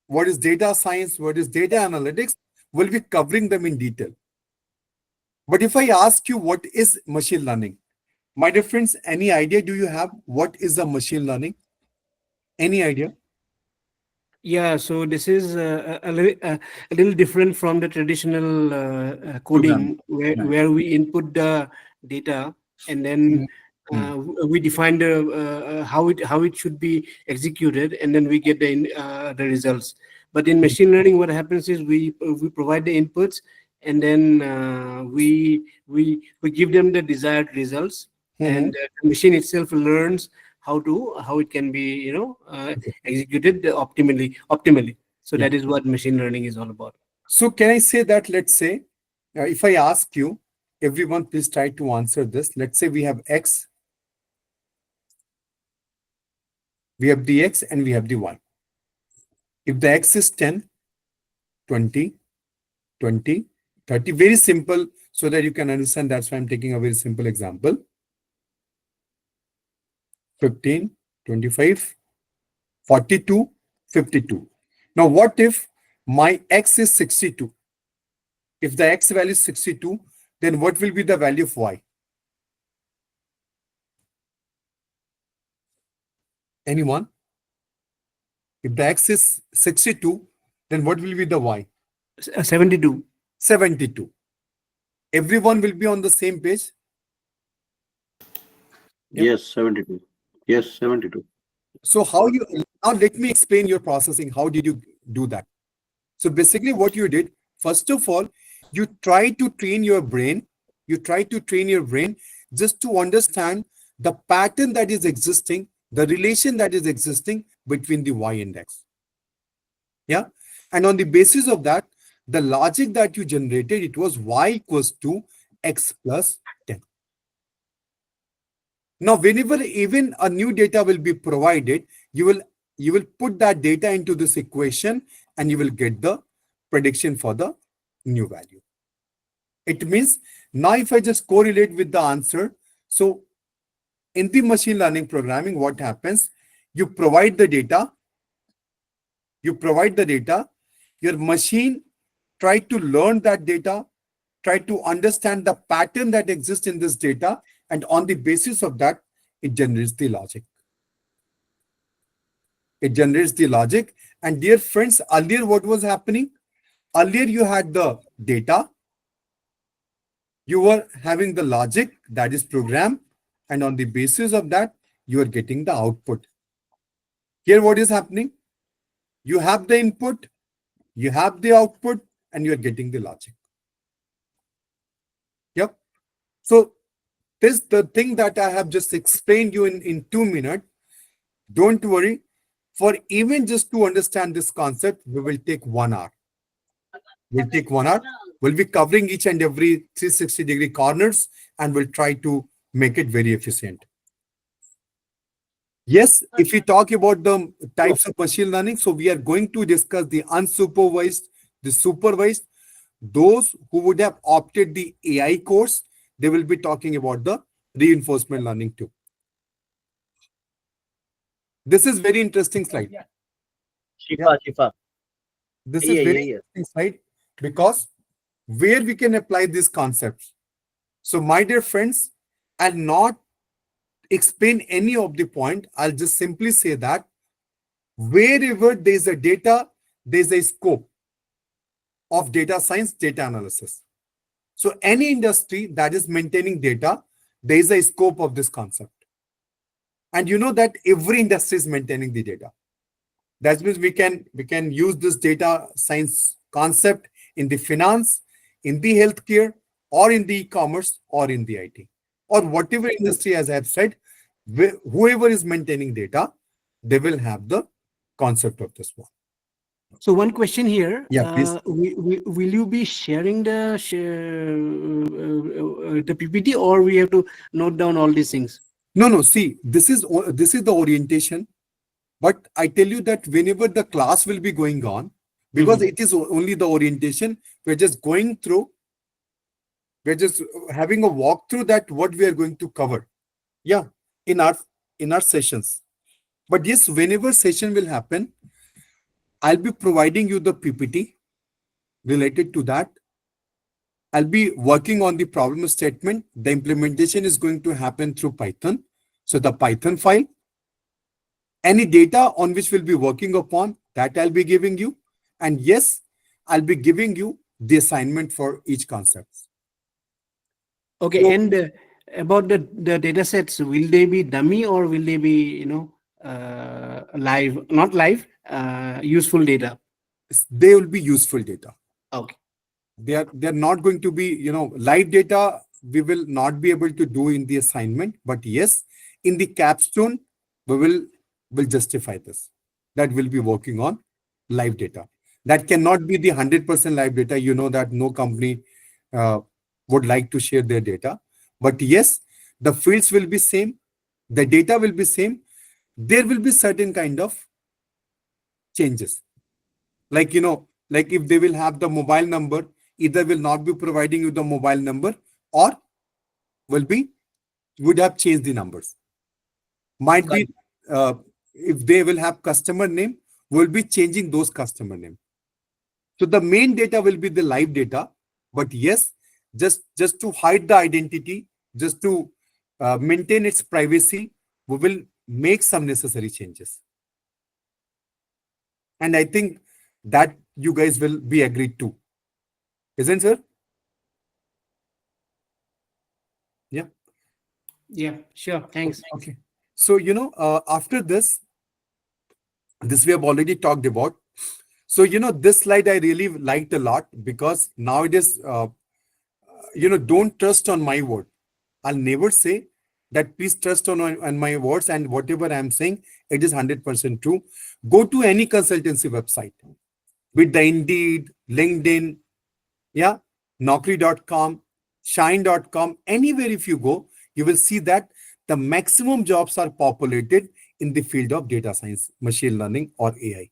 What is data science? What is data analytics? We'll be covering them in detail. But if I ask you what is machine learning, my dear friends, any idea do you have what is a machine learning? Any idea? Yeah, so this is a little different from the traditional coding where we input the data and then we define the how it should be executed, and then we get the results. But in machine learning, what happens is we provide the inputs, and then we give them the desired results, and the machine itself learns how it can be executed optimally. So that is what machine learning is all about. So can I say that, let's say, if I ask you, everyone please try to answer this. Let's say we have X, we have the X and we have the Y. If the X is 10, 20, 20, 30, very simple so that you can understand. That's why I'm taking a very simple example. 15, 25, 42, 52. Now, what if my X is 62? If the X value is 62, then what will be the value of Y? Anyone? If the X is 62, then what will be the Y? 72. 72. Everyone will be on the same page? Yep. Yes, 72. Yes, 72. So now let me explain your processing. How did you do that? So basically what you did, first of all, you try to train your brain. You try to train your brain just to understand the pattern that is existing, the relation that is existing between the Y and X. Yeah. And on the basis of that, the logic that you generated, it was Y equals to X plus 10. Now, whenever even a new data will be provided, you will put that data into this equation and you will get the prediction for the new value. It means now if I just correlate with the answer, so in the machine learning programming, what happens? You provide the data, your machine try to learn that data, try to understand the pattern that exists in this data, and on the basis of that, it generates the logic. It generates the logic. And dear friends, earlier what was happening? Earlier you had the data, you were having the logic that is programmed, and on the basis of that, you are getting the output. Here what is happening? You have the input, you have the output, and you are getting the logic. Yep. So this the thing that I have just explained you in 2 minutes. Don't worry. For even just to understand this concept, we will take 1 hour. We'll take 1 hour. We'll be covering each and every 360-degree corners, and we'll try to make it very efficient. Yes, if we talk about the types of machine learning, so we are going to discuss the unsupervised, the supervised. Those who would have opted the AI course, they will be talking about the reinforcement learning too. This is very interesting slide. Shifa. This is very interesting slide because where we can apply these concepts. So my dear friends, I'll not explain any of the point. I'll just simply say that wherever there's a data, there's a scope of data science, data analysis. So any industry that is maintaining data, there is a scope of this concept. And you know that every industry is maintaining the data. That means we can use this data science concept in the finance, in the healthcare, or in the e-commerce, or in the IT, or whatever industry, as I have said, whoever is maintaining data, they will have the concept of this one. So one question here. Yeah, please. Will you be sharing the PPT, or we have to note down all these things? No. See, this is the orientation. But I tell you that whenever the class will be going on, because it is only the orientation, we're just going through, we're just having a walkthrough that what we are going to cover. Yeah, in our sessions. But yes, whenever session will happen, I'll be providing you the PPT related to that. I'll be working on the problem statement. The implementation is going to happen through Python. So the Python file, any data on which we'll be working upon, that I'll be giving you. And yes, I'll be giving you the assignment for each concept. Okay, so, and about the data sets, will they be dummy or will they be, live, not live, useful data? They will be useful data. Okay. They're not going to be, live data, we will not be able to do in the assignment. But yes, in the capstone, we will justify this. That will be working on live data. That cannot be the 100% live data. You know that no company would like to share their data. But yes, the fields will be same. The data will be same. There will be certain kind of changes. Like if they will have the mobile number, either will not be providing you the mobile number or would have changed the numbers. Might be if they will have customer name, we'll be changing those customer name. So the main data will be the live data. But yes, just to hide the identity, just to maintain its privacy, we will make some necessary changes. And I think that you guys will be agreed to. Isn't it, sir? Yeah. Yeah, sure. Thanks. Okay. So, after this we have already talked about. So, this slide I really liked a lot because now it is, don't trust on my word. I'll never say that please trust on my words, and whatever I'm saying, it is 100% true. Go to any consultancy website with the Indeed, LinkedIn, yeah, Naukri.com, Shine.com, anywhere if you go, you will see that the maximum jobs are populated in the field of data science, machine learning, or AI.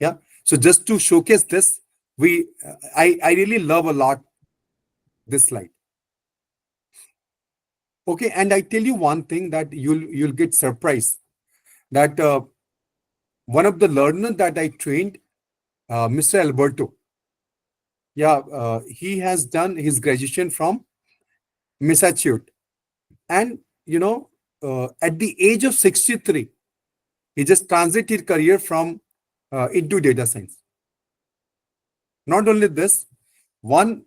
Yeah. So just to showcase this, I really love a lot this slide. Okay, and I tell you one thing that you'll get surprised that one of the learners that I trained, Mr. Alberto, Yeah, he has done his graduation from Massachusetts. And, at the age of 63, he just transited career from into data science. Not only this, one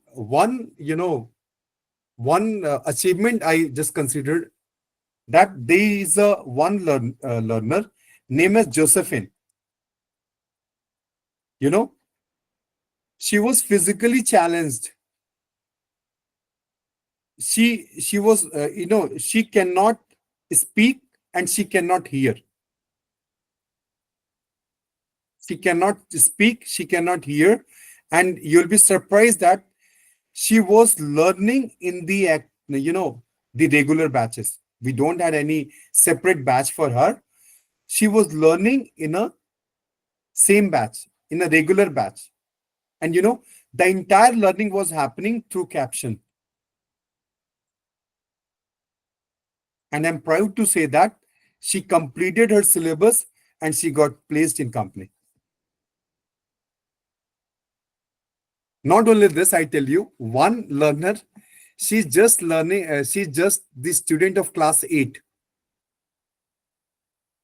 achievement I just considered, that there is a learner named as Josephine. She was physically challenged. She was she cannot speak and she cannot hear. She cannot speak, she cannot hear, and you'll be surprised that she was learning in the regular batches. We don't have any separate batch for her. She was learning in a same batch, in a regular batch. And the entire learning was happening through caption. And I'm proud to say that she completed her syllabus and she got placed in company. Not only this, I tell you, one learner, she's just learning, she's just the student of class 8,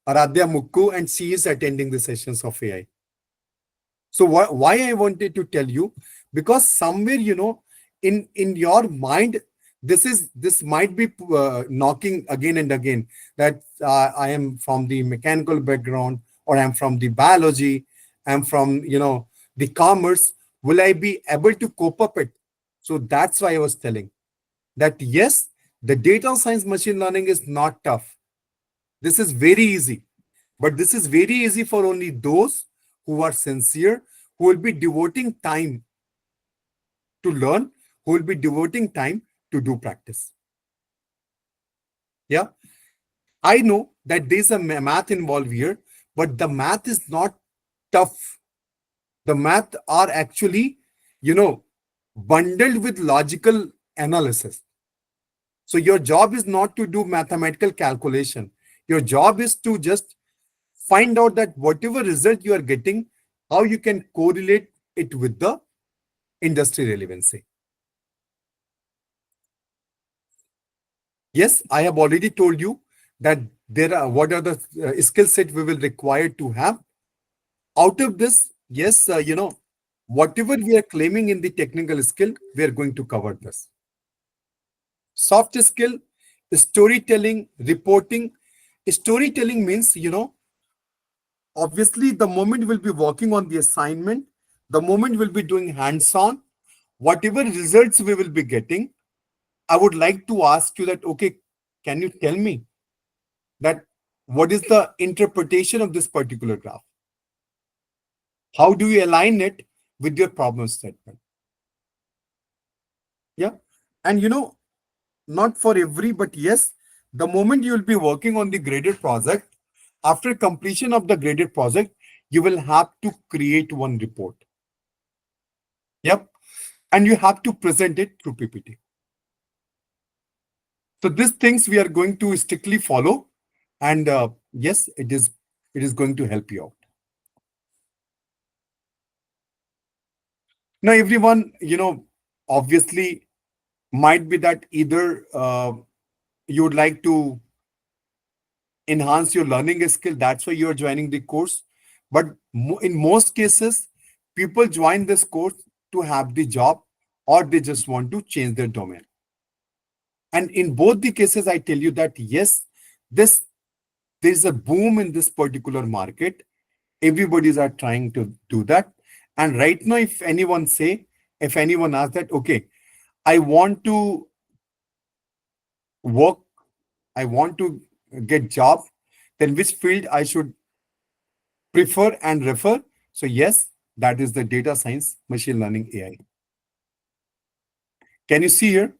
Aradhya Mukku, and she is attending the sessions of AI. So why I wanted to tell you, because somewhere, in your mind, this might be knocking again and again, that I am from the mechanical background, or I'm from the biology, I'm from the commerce. Will I be able to cope up it? So that's why I was telling that yes, the data science machine learning is not tough. This is very easy, but this is very easy for only those who are sincere, who will be devoting time to learn, who will be devoting time to do practice. Yeah, I know that there's a math involved here, but the math is not tough. The math are actually, bundled with logical analysis. So your job is not to do mathematical calculation. Your job is to just find out that whatever result you are getting, how you can correlate it with the industry relevancy. Yes, I have already told you that what are the skill set we will require to have. Out of this, yes, whatever we are claiming in the technical skill, we are going to cover this. Soft skill, storytelling, reporting. Storytelling means, obviously the moment we'll be working on the assignment, the moment we'll be doing hands-on, whatever results we will be getting, I would like to ask you that, okay, can you tell me that what is the interpretation of this particular graph? How do you align it with your problem statement? Yeah. And not for every, but yes, the moment you will be working on the graded project, after completion of the graded project, you will have to create one report. Yep. And you have to present it through PPT. So these things we are going to strictly follow. And yes, it is going to help you out. Now, everyone, obviously might be that either you would like to enhance your learning skill. That's why you're joining the course. But in most cases, people join this course to have the job, or they just want to change their domain. And in both the cases, I tell you that yes, there's a boom in this particular market. Everybody's are trying to do that. And right now, if anyone asks that, okay, I want to work, I want to get job, then which field I should prefer and refer? So yes, that is the data science, machine learning, AI. Can you see here?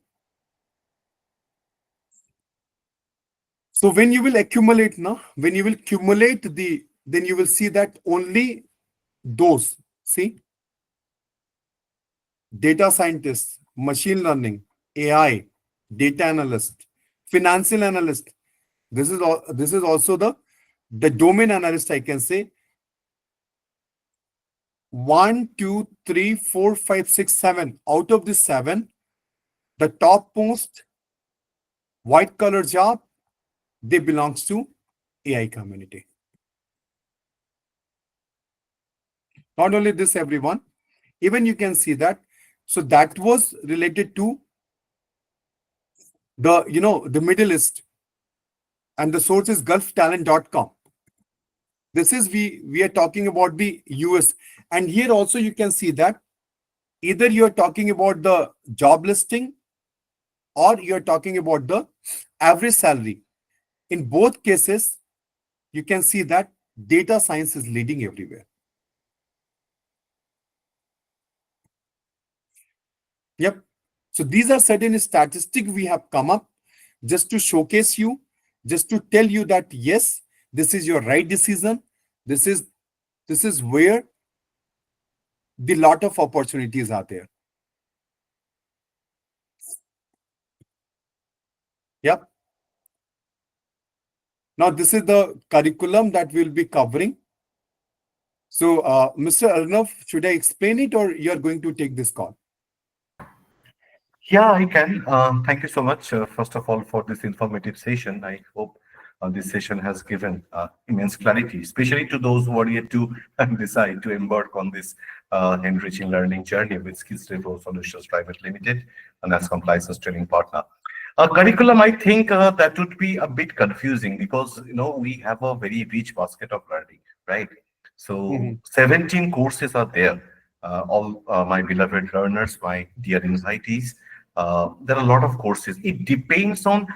So when you will accumulate now, when you will accumulate then you will see that only those, see, data scientists, machine learning, AI, data analyst, financial analyst. This is also the domain analyst, I can say. 1, 2, 3, 4, 5, 6, 7. Out of the 7, the topmost white color job, they belongs to AI community. Not only this, everyone, even you can see that. So that was related to the, the Middle East, and the source is gulftalent.com. This is, we are talking about the US. And here also you can see that either you're talking about the job listing or you're talking about the average salary. In both cases, you can see that data science is leading everywhere. Yep. So these are certain statistics we have come up just to showcase you, just to tell you that yes, this is your right decision. This is where the lot of opportunities are there. Yep. Now this is the curriculum that we'll be covering. So Mr. Arnav, should I explain it or you're going to take this call? Yeah, I can. Thank you so much, first of all, for this informative session. I hope this session has given immense clarity, especially to those who are yet to decide to embark on this enriching learning journey with SkillzRevo Solutions Private Limited and as compliance training partner. Curriculum, I think that would be a bit confusing because we have a very rich basket of learning, right? So 17 courses are there. All my beloved learners, my dear anxieties. There are a lot of courses. It depends on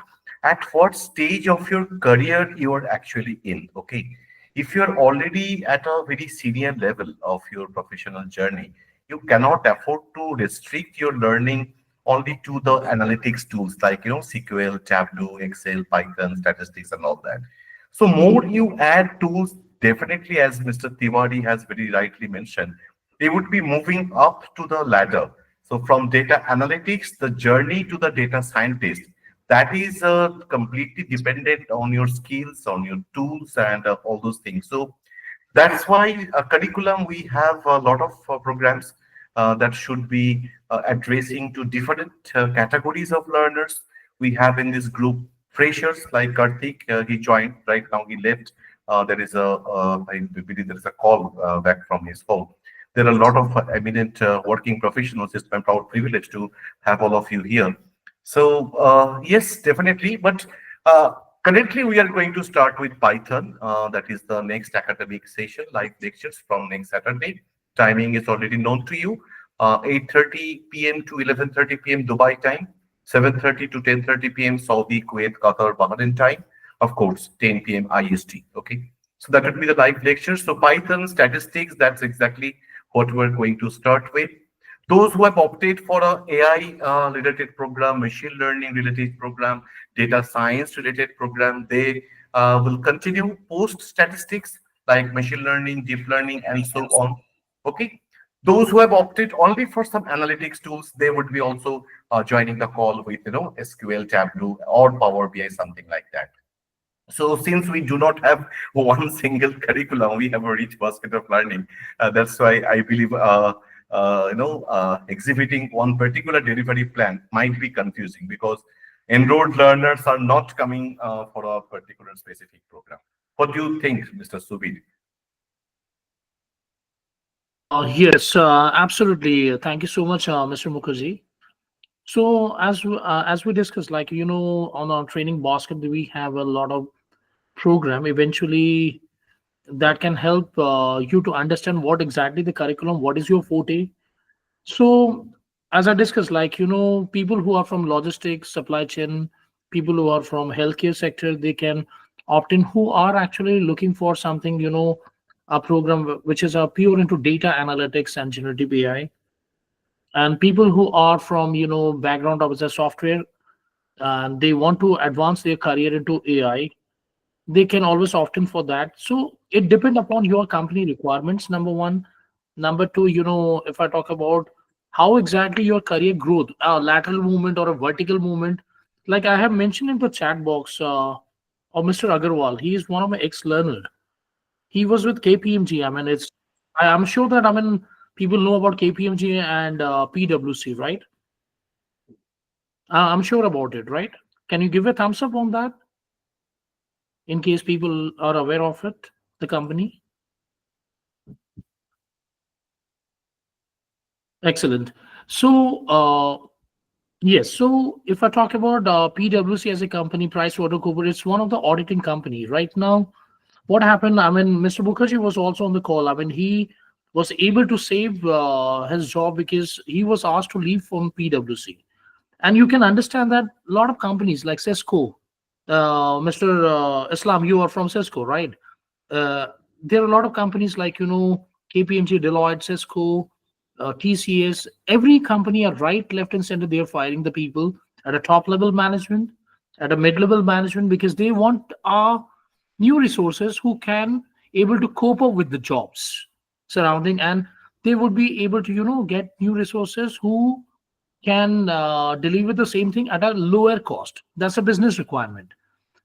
at what stage of your career you are actually in. Okay, if you're already at a very senior level of your professional journey, you cannot afford to restrict your learning only to the analytics tools like SQL, Tableau, Excel, Python, statistics, and all that. So more you add tools, definitely, as Mr. Tiwari has very rightly mentioned, they would be moving up to the ladder. So from data analytics, the journey to the data scientist, that is completely dependent on your skills, on your tools, and all those things. So that's why curriculum, we have a lot of programs that should be addressing to different categories of learners. We have in this group freshers like Karthik. He joined right now. He left. There is I believe there is a call back from his home. There are a lot of eminent working professionals. It's my proud privilege to have all of you here. So yes, definitely. But currently, we are going to start with Python. That is the next academic session, live lectures from next Saturday. Timing is already known to you. 8:30 p.m. to 11:30 p.m. Dubai time, 7:30 to 10:30 p.m. Saudi, Kuwait, Qatar, Bahrain time. Of course, 10 p.m. IST. Okay, so that would be the live lecture. So Python statistics, that's exactly what we're going to start with. Those who have opted for a AI related program, machine learning related program, data science related program, they will continue post statistics like machine learning, deep learning, and so on. Okay. Those who have opted only for some analytics tools, they would be also joining the call with SQL, Tableau, or Power BI, something like that. So since we do not have one single curriculum, we have a rich basket of learning. That's why I believe exhibiting one particular delivery plan might be confusing because enrolled learners are not coming for a particular specific program. What do you think, Mr. Subir? Yes, absolutely. Thank you so much, Mr. Mukherjee. So as we discussed, like on our training basket, we have a lot of program. Eventually, that can help you to understand what exactly the curriculum, what is your forte. So as I discussed, like people who are from logistics, supply chain, people who are from healthcare sector, they can opt in. Who are actually looking for something, a program which is pure into data analytics and generative AI, and people who are from background of the software and they want to advance their career into AI, they can always opt in for that. So it depends upon your company requirements, number one. Number two, if I talk about how exactly your career growth, a lateral movement or a vertical movement, like I have mentioned in the chat box of Mr. Agarwal, he is one of my ex-learner. He was with KPMG. I mean, it's I'm sure that people know about KPMG and PwC, right? I'm sure about it, right? Can you give a thumbs up on that in case people are aware of it, the company? Excellent. So, yes. So, if I talk about PwC as a company, PricewaterhouseCoopers, it's one of the auditing company right now. What happened? Mr. Mukherjee was also on the call. He was able to save his job because he was asked to leave from PwC. And you can understand that a lot of companies like Cisco, Mr. Islam, you are from Cisco, right? Uh, there are a lot of companies like, KPMG, Deloitte, Cisco, TCS. Every company are right, left, and center. They are firing the people at a top level management, at a mid level management, because they want new resources who can able to cope up with the jobs surrounding, and they would be able to get new resources who can deliver the same thing at a lower cost. That's a business requirement.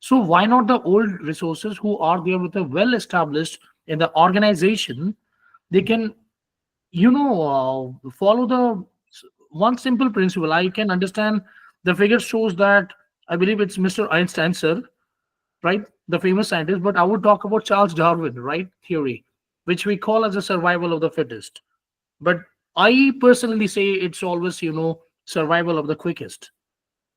So why not the old resources who are there with a well established in the organization? They can follow the one simple principle. I can understand the figure shows that I believe it's Mr. Einstein, sir, right? The famous scientist. But I would talk about Charles Darwin, right? Theory, which we call as a survival of the fittest. But I personally say it's always, survival of the quickest.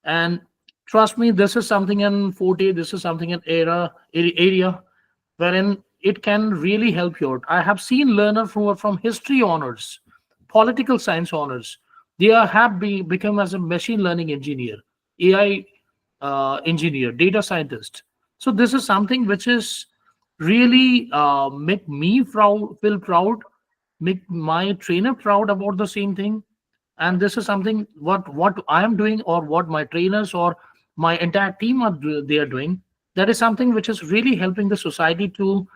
And trust me, this is something in forte, this is something in area wherein it can really help you out. I have seen learners who are from history honors, political science honors. They become as a machine learning engineer, AI engineer, data scientist. So this is something which is really make me feel proud, make my trainer proud about the same thing. And this is something what I am doing, or what my trainers or my entire team they are doing. That is something which is really helping the society to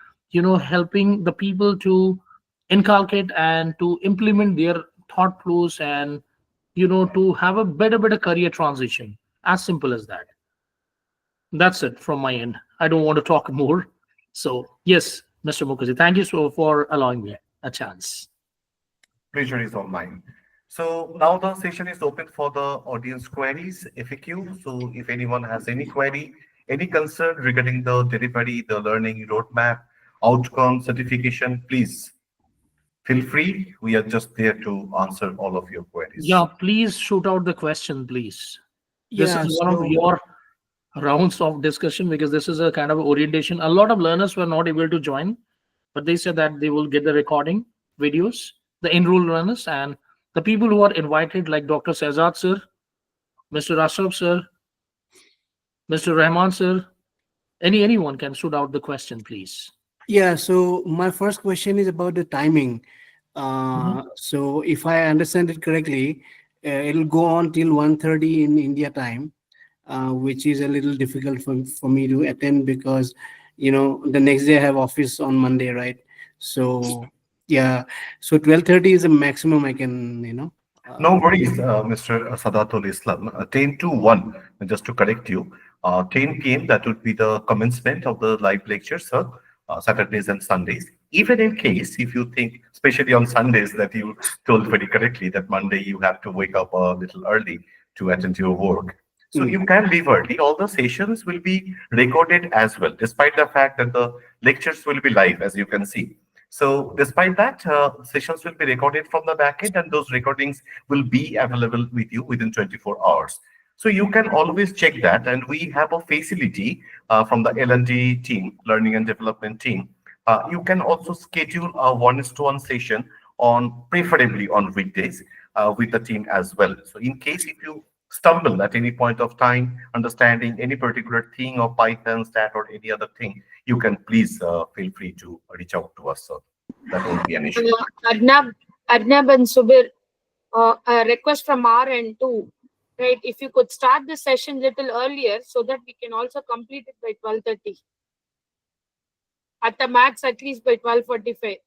helping the people to inculcate and to implement their thought flows, and to have a better career transition. As simple as that. That's it from my end. I don't want to talk more. So yes, Mr. Mukherjee, thank you for allowing me a chance. Pleasure is all mine. So now the session is open for the audience queries, FAQ. So if anyone has any query, any concern regarding the delivery, the learning roadmap, outcome, certification, please feel free. We are just there to answer all of your queries. Yeah, please shoot out the question, please. This Yeah, is one of your rounds of discussion, because this is a kind of orientation. A lot of learners were not able to join, but they said that they will get the recording videos, the enrolled learners, and the people who are invited, like Dr. Sazad sir, Mr. Ashraf sir, Mr. Rahman sir. Anyone can shoot out the question, please. Yeah, so my first question is about the timing. Mhm. So if I understand it correctly, it'll go on till 1:30 in India time, which is a little difficult for me to attend because, the next day I have office on Monday, right? So yeah, so 12:30 is the maximum I can, No worries, Mr. Sadatul Islam. 10 to 1, just to correct you. 10 p.m., that would be the commencement of the live lectures, sir, Saturdays and Sundays. Even in case, if you think, especially on Sundays, that you told very correctly that Monday you have to wake up a little early to attend your work. So you can leave early. All the sessions will be recorded as well, despite the fact that the lectures will be live, as you can see. So despite that, sessions will be recorded from the backend, and those recordings will be available with you within 24 hours. So you can always check that, and we have a facility from the L&D team, Learning and Development team. You can also schedule a one-to-one session preferably on weekdays with the team as well. So in case if you stumble at any point of time understanding any particular thing of Python, Stat, or any other thing, you can please feel free to reach out to us. So that won't be an issue. Arnab and Subir, a request from our end too, right? If you could start the session little earlier so that we can also complete it by 12:30. At the max, at least by 12:45.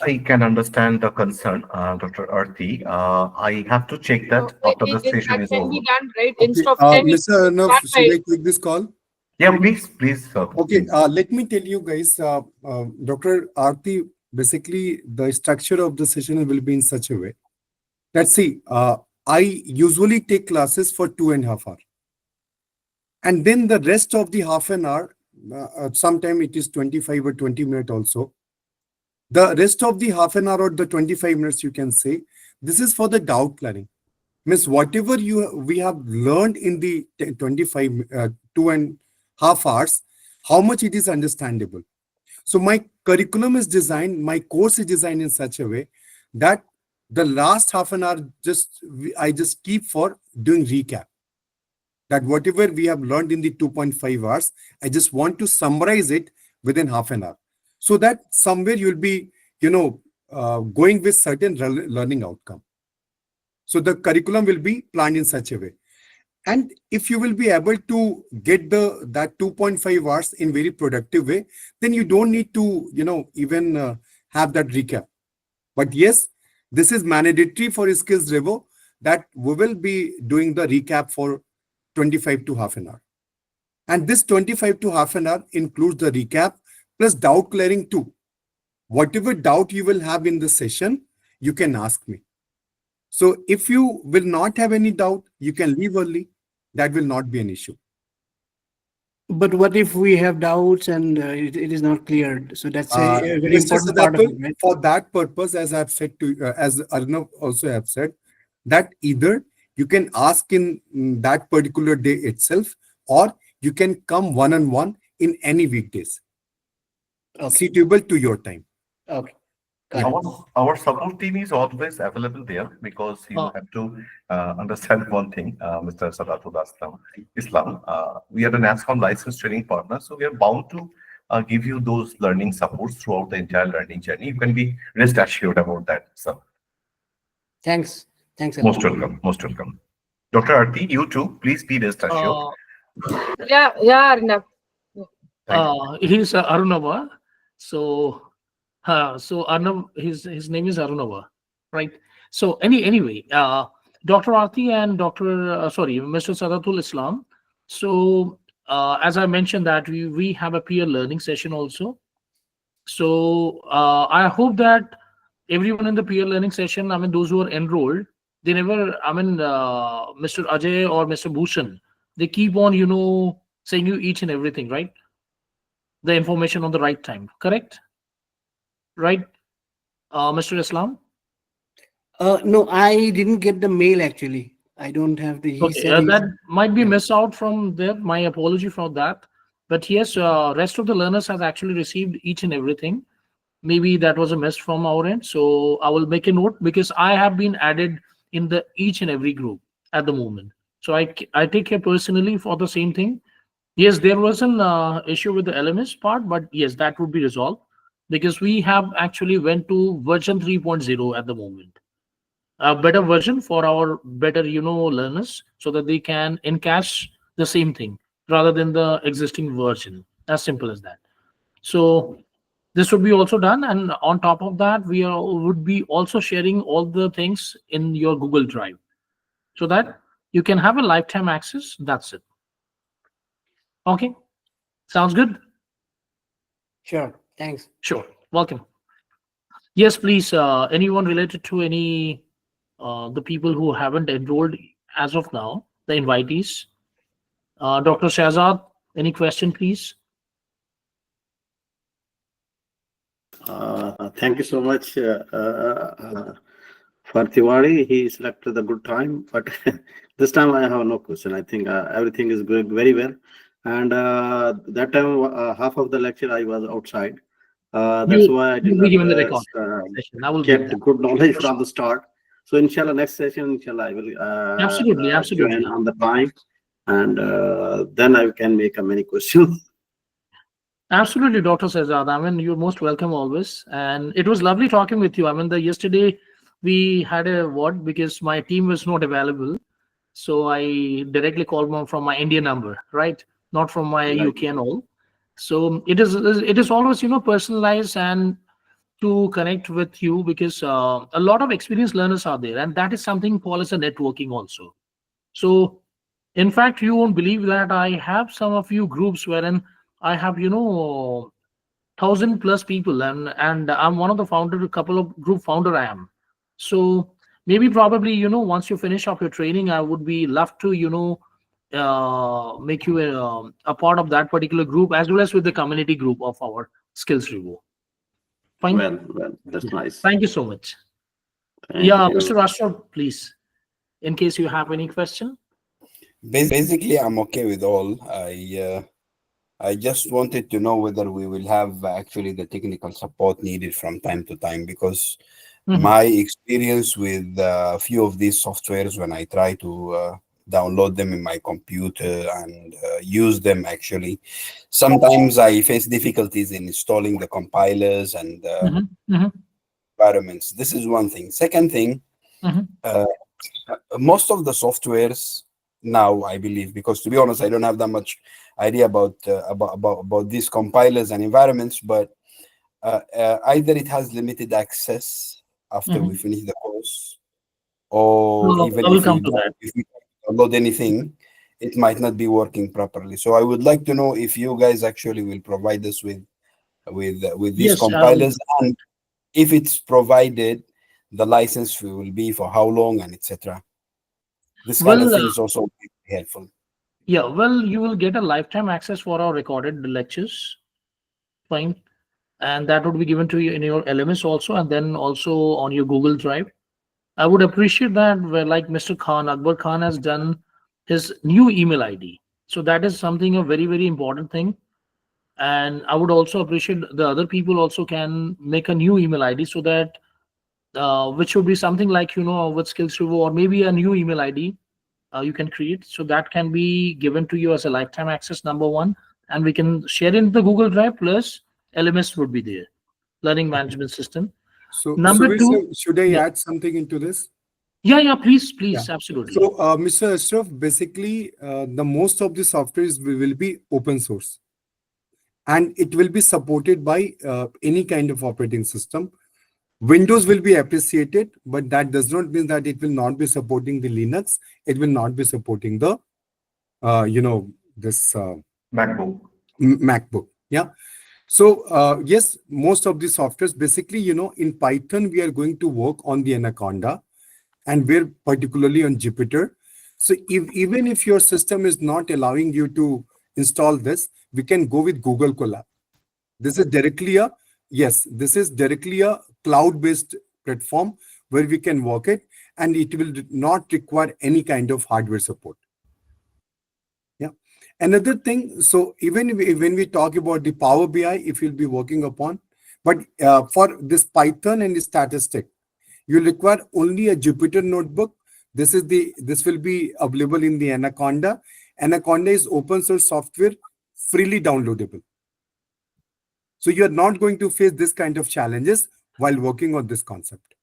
I can understand the concern, Dr. Arthi. I have to check that after the session That is can over. be done, right? Instead of 10, Mr. Arnav, start should I by- take this call? Yeah, please, Okay, please. let me tell you guys, Dr. Aarti basically the structure of the session will be in such a way. Let's see, I usually take classes for 2.5 hours. And then the rest of the half an hour, sometime it is 25 or 20 minutes also. The rest of the half an hour or the 25 minutes, you can say, this is for the doubt clearing. Means whatever we have learned in the 2.5 hours, how much it is understandable. So my curriculum is designed, my course is designed in such a way that the last half an hour I just keep for doing recap. That whatever we have learned in the 2.5 hours, I just want to summarize it within half an hour, so that somewhere you'll be, going with certain learning outcome. So the curriculum will be planned in such a way. And if you will be able to get that 2.5 hours in very productive way, then you don't need to, even have that recap. But yes, this is mandatory for SkillzRevo that we will be doing the recap for 25 to half an hour. And this 25 to half an hour includes the recap plus doubt clearing too. Whatever doubt you will have in the session, you can ask me. So if you will not have any doubt, you can leave early. That will not be an issue. But what if we have doubts and it is not cleared? So that's a very Mr. important part of it, right? For that purpose, as I've said to as Arnav also have said, that either you can ask in that particular day itself, or you can come one-on-one in any weekdays, suitable to your time. Okay. Our support team is always available there, because you have to understand one thing, Mr. Sadatul Islam. We are an NASCOM licensed training partner, so we are bound to give you those learning supports throughout the entire learning journey. You can be rest assured about that, sir. Thanks. Thanks. Most welcome. Most welcome. Dr. Arti, you too, please be rest assured. Yeah, Arnab. He's Arunava. So Arnav, his name is Arunava, right? So anyway, Dr. Arti and Mr. Sadatul Islam. So as I mentioned that we have a peer learning session also. So I hope that everyone in the peer learning session, I mean those who are enrolled, they never, Mr. Ajay or Mr. Bhushan, they keep on saying you each and everything, right? The information on the right time, correct? Right, Mr. Islam? No, I didn't get the mail actually. I don't have the. That might be missed out from there. My apology for that. But yes, rest of the learners has actually received each and everything. Maybe that was a miss from our end. So I will make a note, because I have been added in the each and every group at the moment. So I take care personally for the same thing. Yes, there was an issue with the LMS part, but yes, that would be resolved, because we have actually went to version 3.0 at the moment. A better version for our better, learners, so that they can encash the same thing rather than the existing version. As simple as that. So this would be also done. And on top of that, would be also sharing all the things in your Google Drive, so that you can have a lifetime access. That's it. Okay. Sounds good? Sure. Thanks. Sure. Welcome. Yes, please. Anyone related to any the people who haven't enrolled as of now, the invitees? Dr. Shahzad, any question, please? Thank you so much for Tiwari. He selected a good time, but this time I have no question. I think everything is going very well. And that time, half of the lecture I was outside. That's why I did not get good knowledge from the start. So inshallah, next session, inshallah, I will absolutely join on the time, and then I can make many questions. Absolutely, Dr. Shahzad. I mean, you're most welcome always. And it was lovely talking with you. I mean, yesterday we had a word because my team was not available. So I directly called from my Indian number, right? Not from my UK and all. So it is always, personalized and to connect with you, because a lot of experienced learners are there. And that is something Paul is a networking also. So in fact, you won't believe that I have some of you groups wherein I have, 1,000+ people, and I'm one of the founder, a couple of group founder I am. So maybe probably, once you finish off your training, I would be love to, make you a part of that particular group, as well as with the community group of our SkillzRevo. Fine. Well, that's Yeah. nice. Thank you so much. Thank Yeah, you. Mr. Rashtra, please, in case you have any question. Basically, I'm okay with all. I just wanted to know whether we will have actually the technical support needed from time to time, because Mhm. my experience with a few of these softwares, when I try to download them in my computer and use them, actually, sometimes I face difficulties in installing the compilers and Mhm. Mhm. environments. This is one thing. Second thing, Mhm. uh, most of the softwares now, I believe, because to be honest, I don't have that much idea about these compilers and environments, but either it has limited access after we Mhm. finish the course, or So even I will if we come to don't, that. if we download anything, it might not be working properly. So I would like to know if you guys actually will provide us with these Yes, compilers, and if it's provided, the license fee will be for how long, and etc. This kind of well, things also would be helpful. yeah, well, you will get a lifetime access for our recorded lectures. Fine. And that would be given to you in your LMS also, and then also on your Google Drive. I would appreciate that, where like Mr. Khan, Akbar Khan has done his new email ID. So that is something a very, very important thing. And I would also appreciate the other people also can make a new email ID, so that which should be something like, with SkillzRevo, or maybe a new email ID you can create. So that can be given to you as a lifetime access, number one. And we can share in the Google Drive, plus LMS would be there, learning management system. So, Number Subir two, sir, should I yeah, add something into this? yeah, please, Yeah. absolutely. So, Mr. Ashraf, basically, the most of the softwares will be open source, and it will be supported by any kind of operating system. Windows will be appreciated, but that does not mean that it will not be supporting the Linux. It will not be supporting the, this MacBook. MacBook. Yeah. So yes, most of the softwares, basically, in Python, we are going to work on the Anaconda, and we're particularly on Jupyter. So even if your system is not allowing you to install this, we can go with Google Colab. This is directly a cloud-based platform where we can work it, and it will not require any kind of hardware support. Yeah. Another thing, so even when we talk about the Power BI, if you'll be working upon, but for this Python and the statistic, you'll require only a Jupyter notebook. This will be available in the Anaconda. Anaconda is open source software, freely downloadable. So you're not going to face this kind of challenges while working on this concept.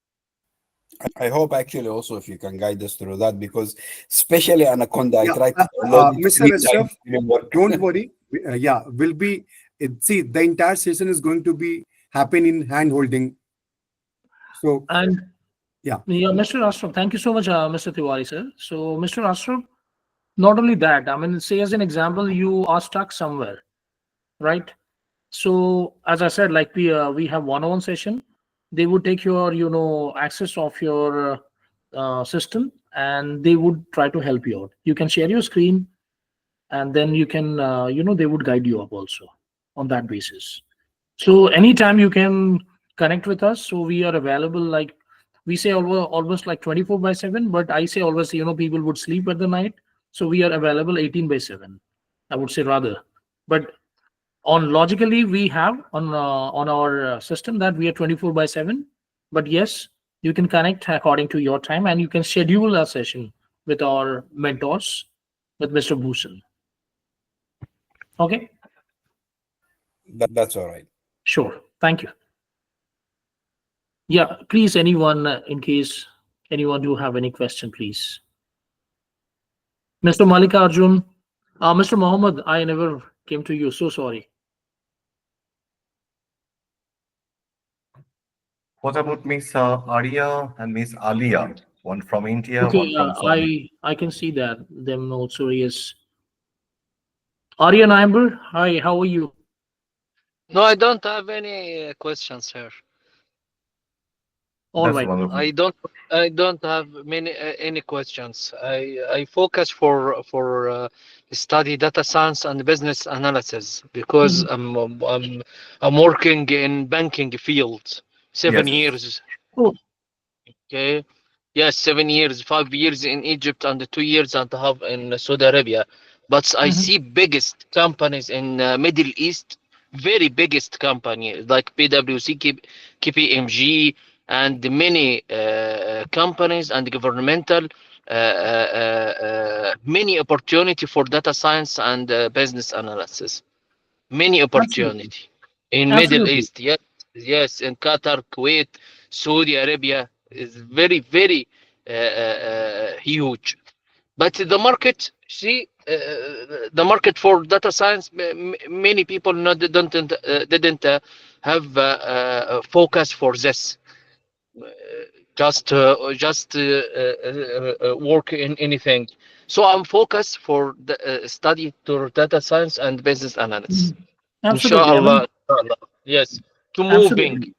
I hope actually also if you can guide us through that, because especially Anaconda, I Yeah, tried to download it Mr. 3 times. Ashraf, Didn't work. don't worry. Will be. See, the entire session is going to be happen in hand holding. So And yeah, Mr. Ashram, thank you so much, Mr. Tiwari, sir. So, Mr. Ashram, not only that, I mean, say as an example, you are stuck somewhere, right? So, as I said, like we have one-on-one session. They would take your access of your system, and they would try to help you out. You can share your screen, and then you can they would guide you up also on that basis. So anytime you can connect with us. So we are available, like we say almost like 24/7, but I say always, people would sleep at the night. So we are available 18/7, I would say rather. But on logically, we have on our system that we are 24/7. But yes, you can connect according to your time, and you can schedule a session with our mentors, with Mr. Bhushan. Okay, That's all right. sure. Thank you. Yeah, please, anyone, in case anyone do have any question, please. Mr. Malika Arjun, Mr. Mohammed, I never came to you. So sorry. What about Miss Arya and Miss Alia? One from India, one Okay, from Saudi. I can see that them also. Yes. Arya Naimber, hi, how are you? No, I don't have any questions here. All That's right. wonderful. I don't have many any questions. I focus for study data science and business analysis because I'm working in banking field 7 years. Cool. Okay. Yes, 7 years, 5 years in Egypt and 2 years and a half in Saudi Arabia. But I see biggest companies in Middle East, very biggest company like PwC, KPMG, and many companies and governmental many opportunity for data science and business analysis. Many Absolutely. opportunity in Middle Absolutely. East. Yes, yes, in Qatar, Kuwait, Saudi Arabia is very huge. But the market, see, the market for data science, many people not didn't have focus for this. Just work in anything. So I'm focused for the study to data science and business analysis. Absolutely. I mean, Inshallah, inshallah. Yes, to moving.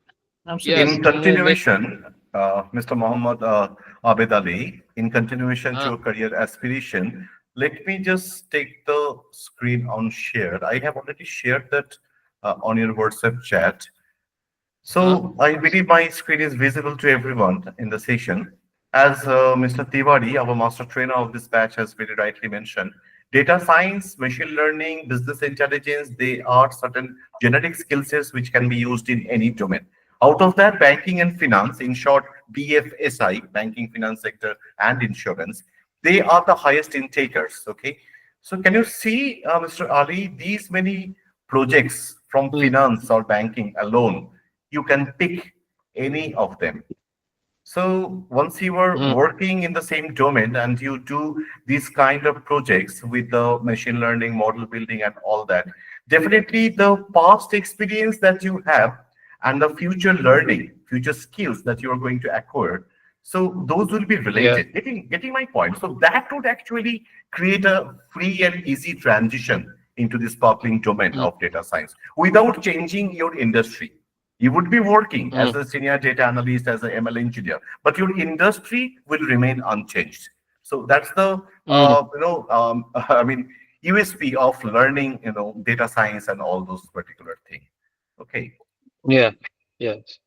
absolutely. Yes, Absolutely. In to moving. continuation, Mr. Mohammed Abed Ali, in continuation to Uh, your career aspiration, let me just take the screen on shared. I have already shared that on your WhatsApp chat. uh, So I believe my screen is visible to everyone in the session. As Mr. Tiwari, our master trainer of this batch, has very rightly mentioned, data science, machine learning, business intelligence, they are certain generic skill sets which can be used in any domain. Out of that, banking and finance, in short, BFSI, banking, finance sector, and insurance, they are the highest intakers. Okay. So can you see, Mr. Ali, these many projects from mm, finance or banking alone, you can pick any of them. So once you are mm, working in the same domain and you do these kind of projects with the machine learning, model building, and all that, definitely the past experience that you have and the future learning, future skills that you are going to acquire, so those will be yeah. related. Getting my point. So that would actually create a free and easy transition into this sparkling domain Mm, of data science without changing your industry. You would be working as mm, a senior data analyst, as an ML engineer, but your industry will remain unchanged. So that's the mm, I mean USP of learning data science and all those particular things. Okay. yeah. Yes.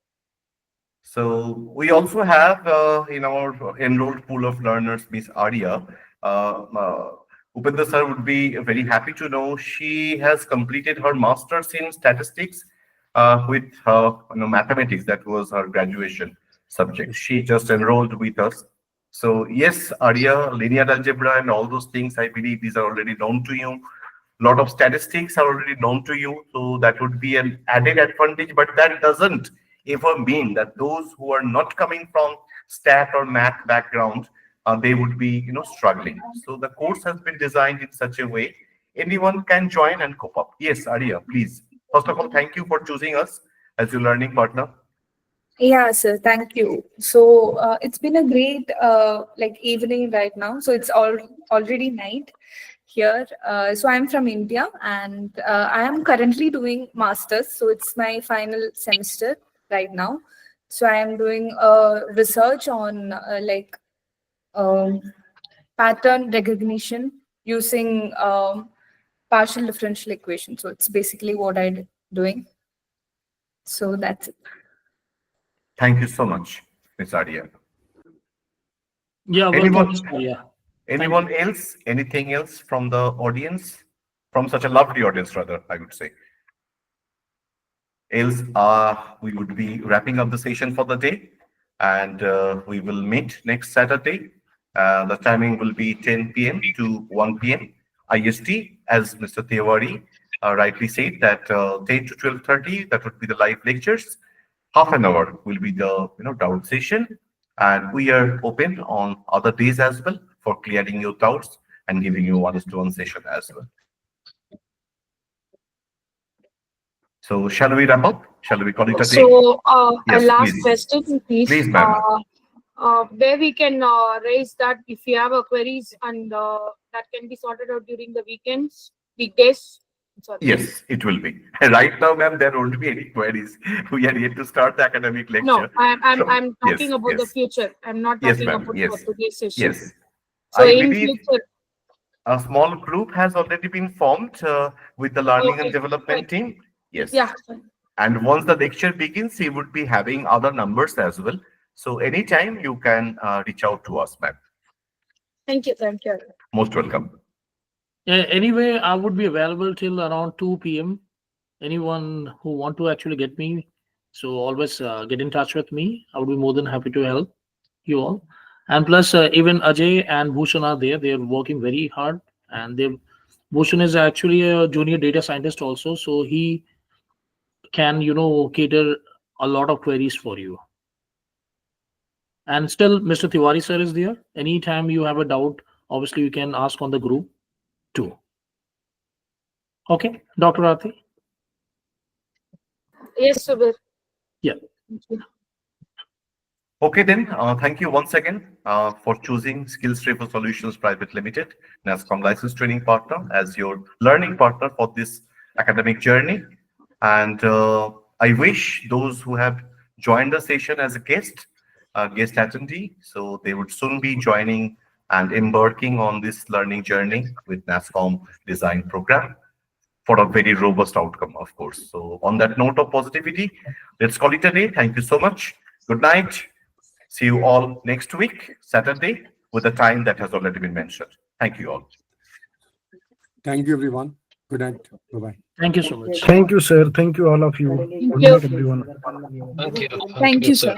So we also have in our enrolled pool of learners, Miss Arya. Upendra sir would be very happy to know she has completed her master's in statistics with mathematics. That was her graduation subject. She just enrolled with us. So yes, Arya, linear algebra and all those things, I believe these are already known to you. Lot of statistics are already known to you, so that would be an added advantage. But that doesn't ever mean that those who are not coming from stat or math background, they would be struggling. So the course has been designed in such a way anyone can join and cope up. Yes, Arya, please. First of all, thank you for choosing us as your learning partner. Yeah, sir. Thank you. So it's been a great like evening right now. So it's already night here. So I'm from India and I am currently doing masters. So it's my final semester right now. So I am doing research on um, pattern recognition using partial differential equation. So it's basically what I'm doing. So that's it. Thank you so much, Ms. Arya. Yeah, welcome, Anyone, Mr. Yeah. Thank you. anyone else? Anything else from the audience? From such a lovely audience, rather, I would say. Else, we would be wrapping up the session for the day, and we will meet next Saturday. The timing will be 10 p.m. to 1 p.m. IST, as Mr. Tiwari rightly said, that 10 to 12:30, that would be the live lectures. Half an hour will be the doubt session, and we are open on other days as well for clearing your doubts and giving you one-to-one session as well. So shall we wrap up? Shall we call it a day? So, a Yes, last please. question, please. Please, ma'am. Where we can raise that if you have a queries and that can be sorted out during the weekends, weekdays, Sorry. Yes, it will be. Right now, ma'am, there won't be any queries. We are yet to start the academic lecture. No, I'm Yes, talking about the yes. future. I'm not Yes, talking ma'am. about Yes. for today's session. Yes. So I in believe future, a small group has already been formed with the learning and okay, development fine. team. Yes. Yeah, fine. And once the lecture begins, he would be having other numbers as well. So anytime you can reach out to us, ma'am. Thank you. Thank you. Most welcome. Anyway, I would be available till around 2 p.m. Anyone who want to actually get me, so always get in touch with me. I would be more than happy to help you all. And plus, even Ajay and Bhushan are there. They're working very hard, and they Bhushan is actually a junior data scientist also, so he can cater a lot of queries for you. And still, Mr. Tiwari sir is there. Anytime you have a doubt, obviously you can ask on the group too. Okay, Dr. Aarti? Yes, Subir. Yeah. Thank you. Okay, then, thank you once again for choosing SkillzRevo Solutions Private Limited, NASCOM licensed training partner, as your learning partner for this academic journey. And I wish those who have joined the session as a guest attendee, so they would soon be joining and embarking on this learning journey with NASCOM design program for a very robust outcome, of course. So on that note of positivity, let's call it a day. Thank you so much. Good night. See you all next week, Saturday, with a time that has already been mentioned. Thank you all. Thank you, everyone. Good night. Bye-bye. Thank you so much. Thank you, sir. Thank you, all of you. Thank Good you. night, everyone. Thank you. Thank you, sir.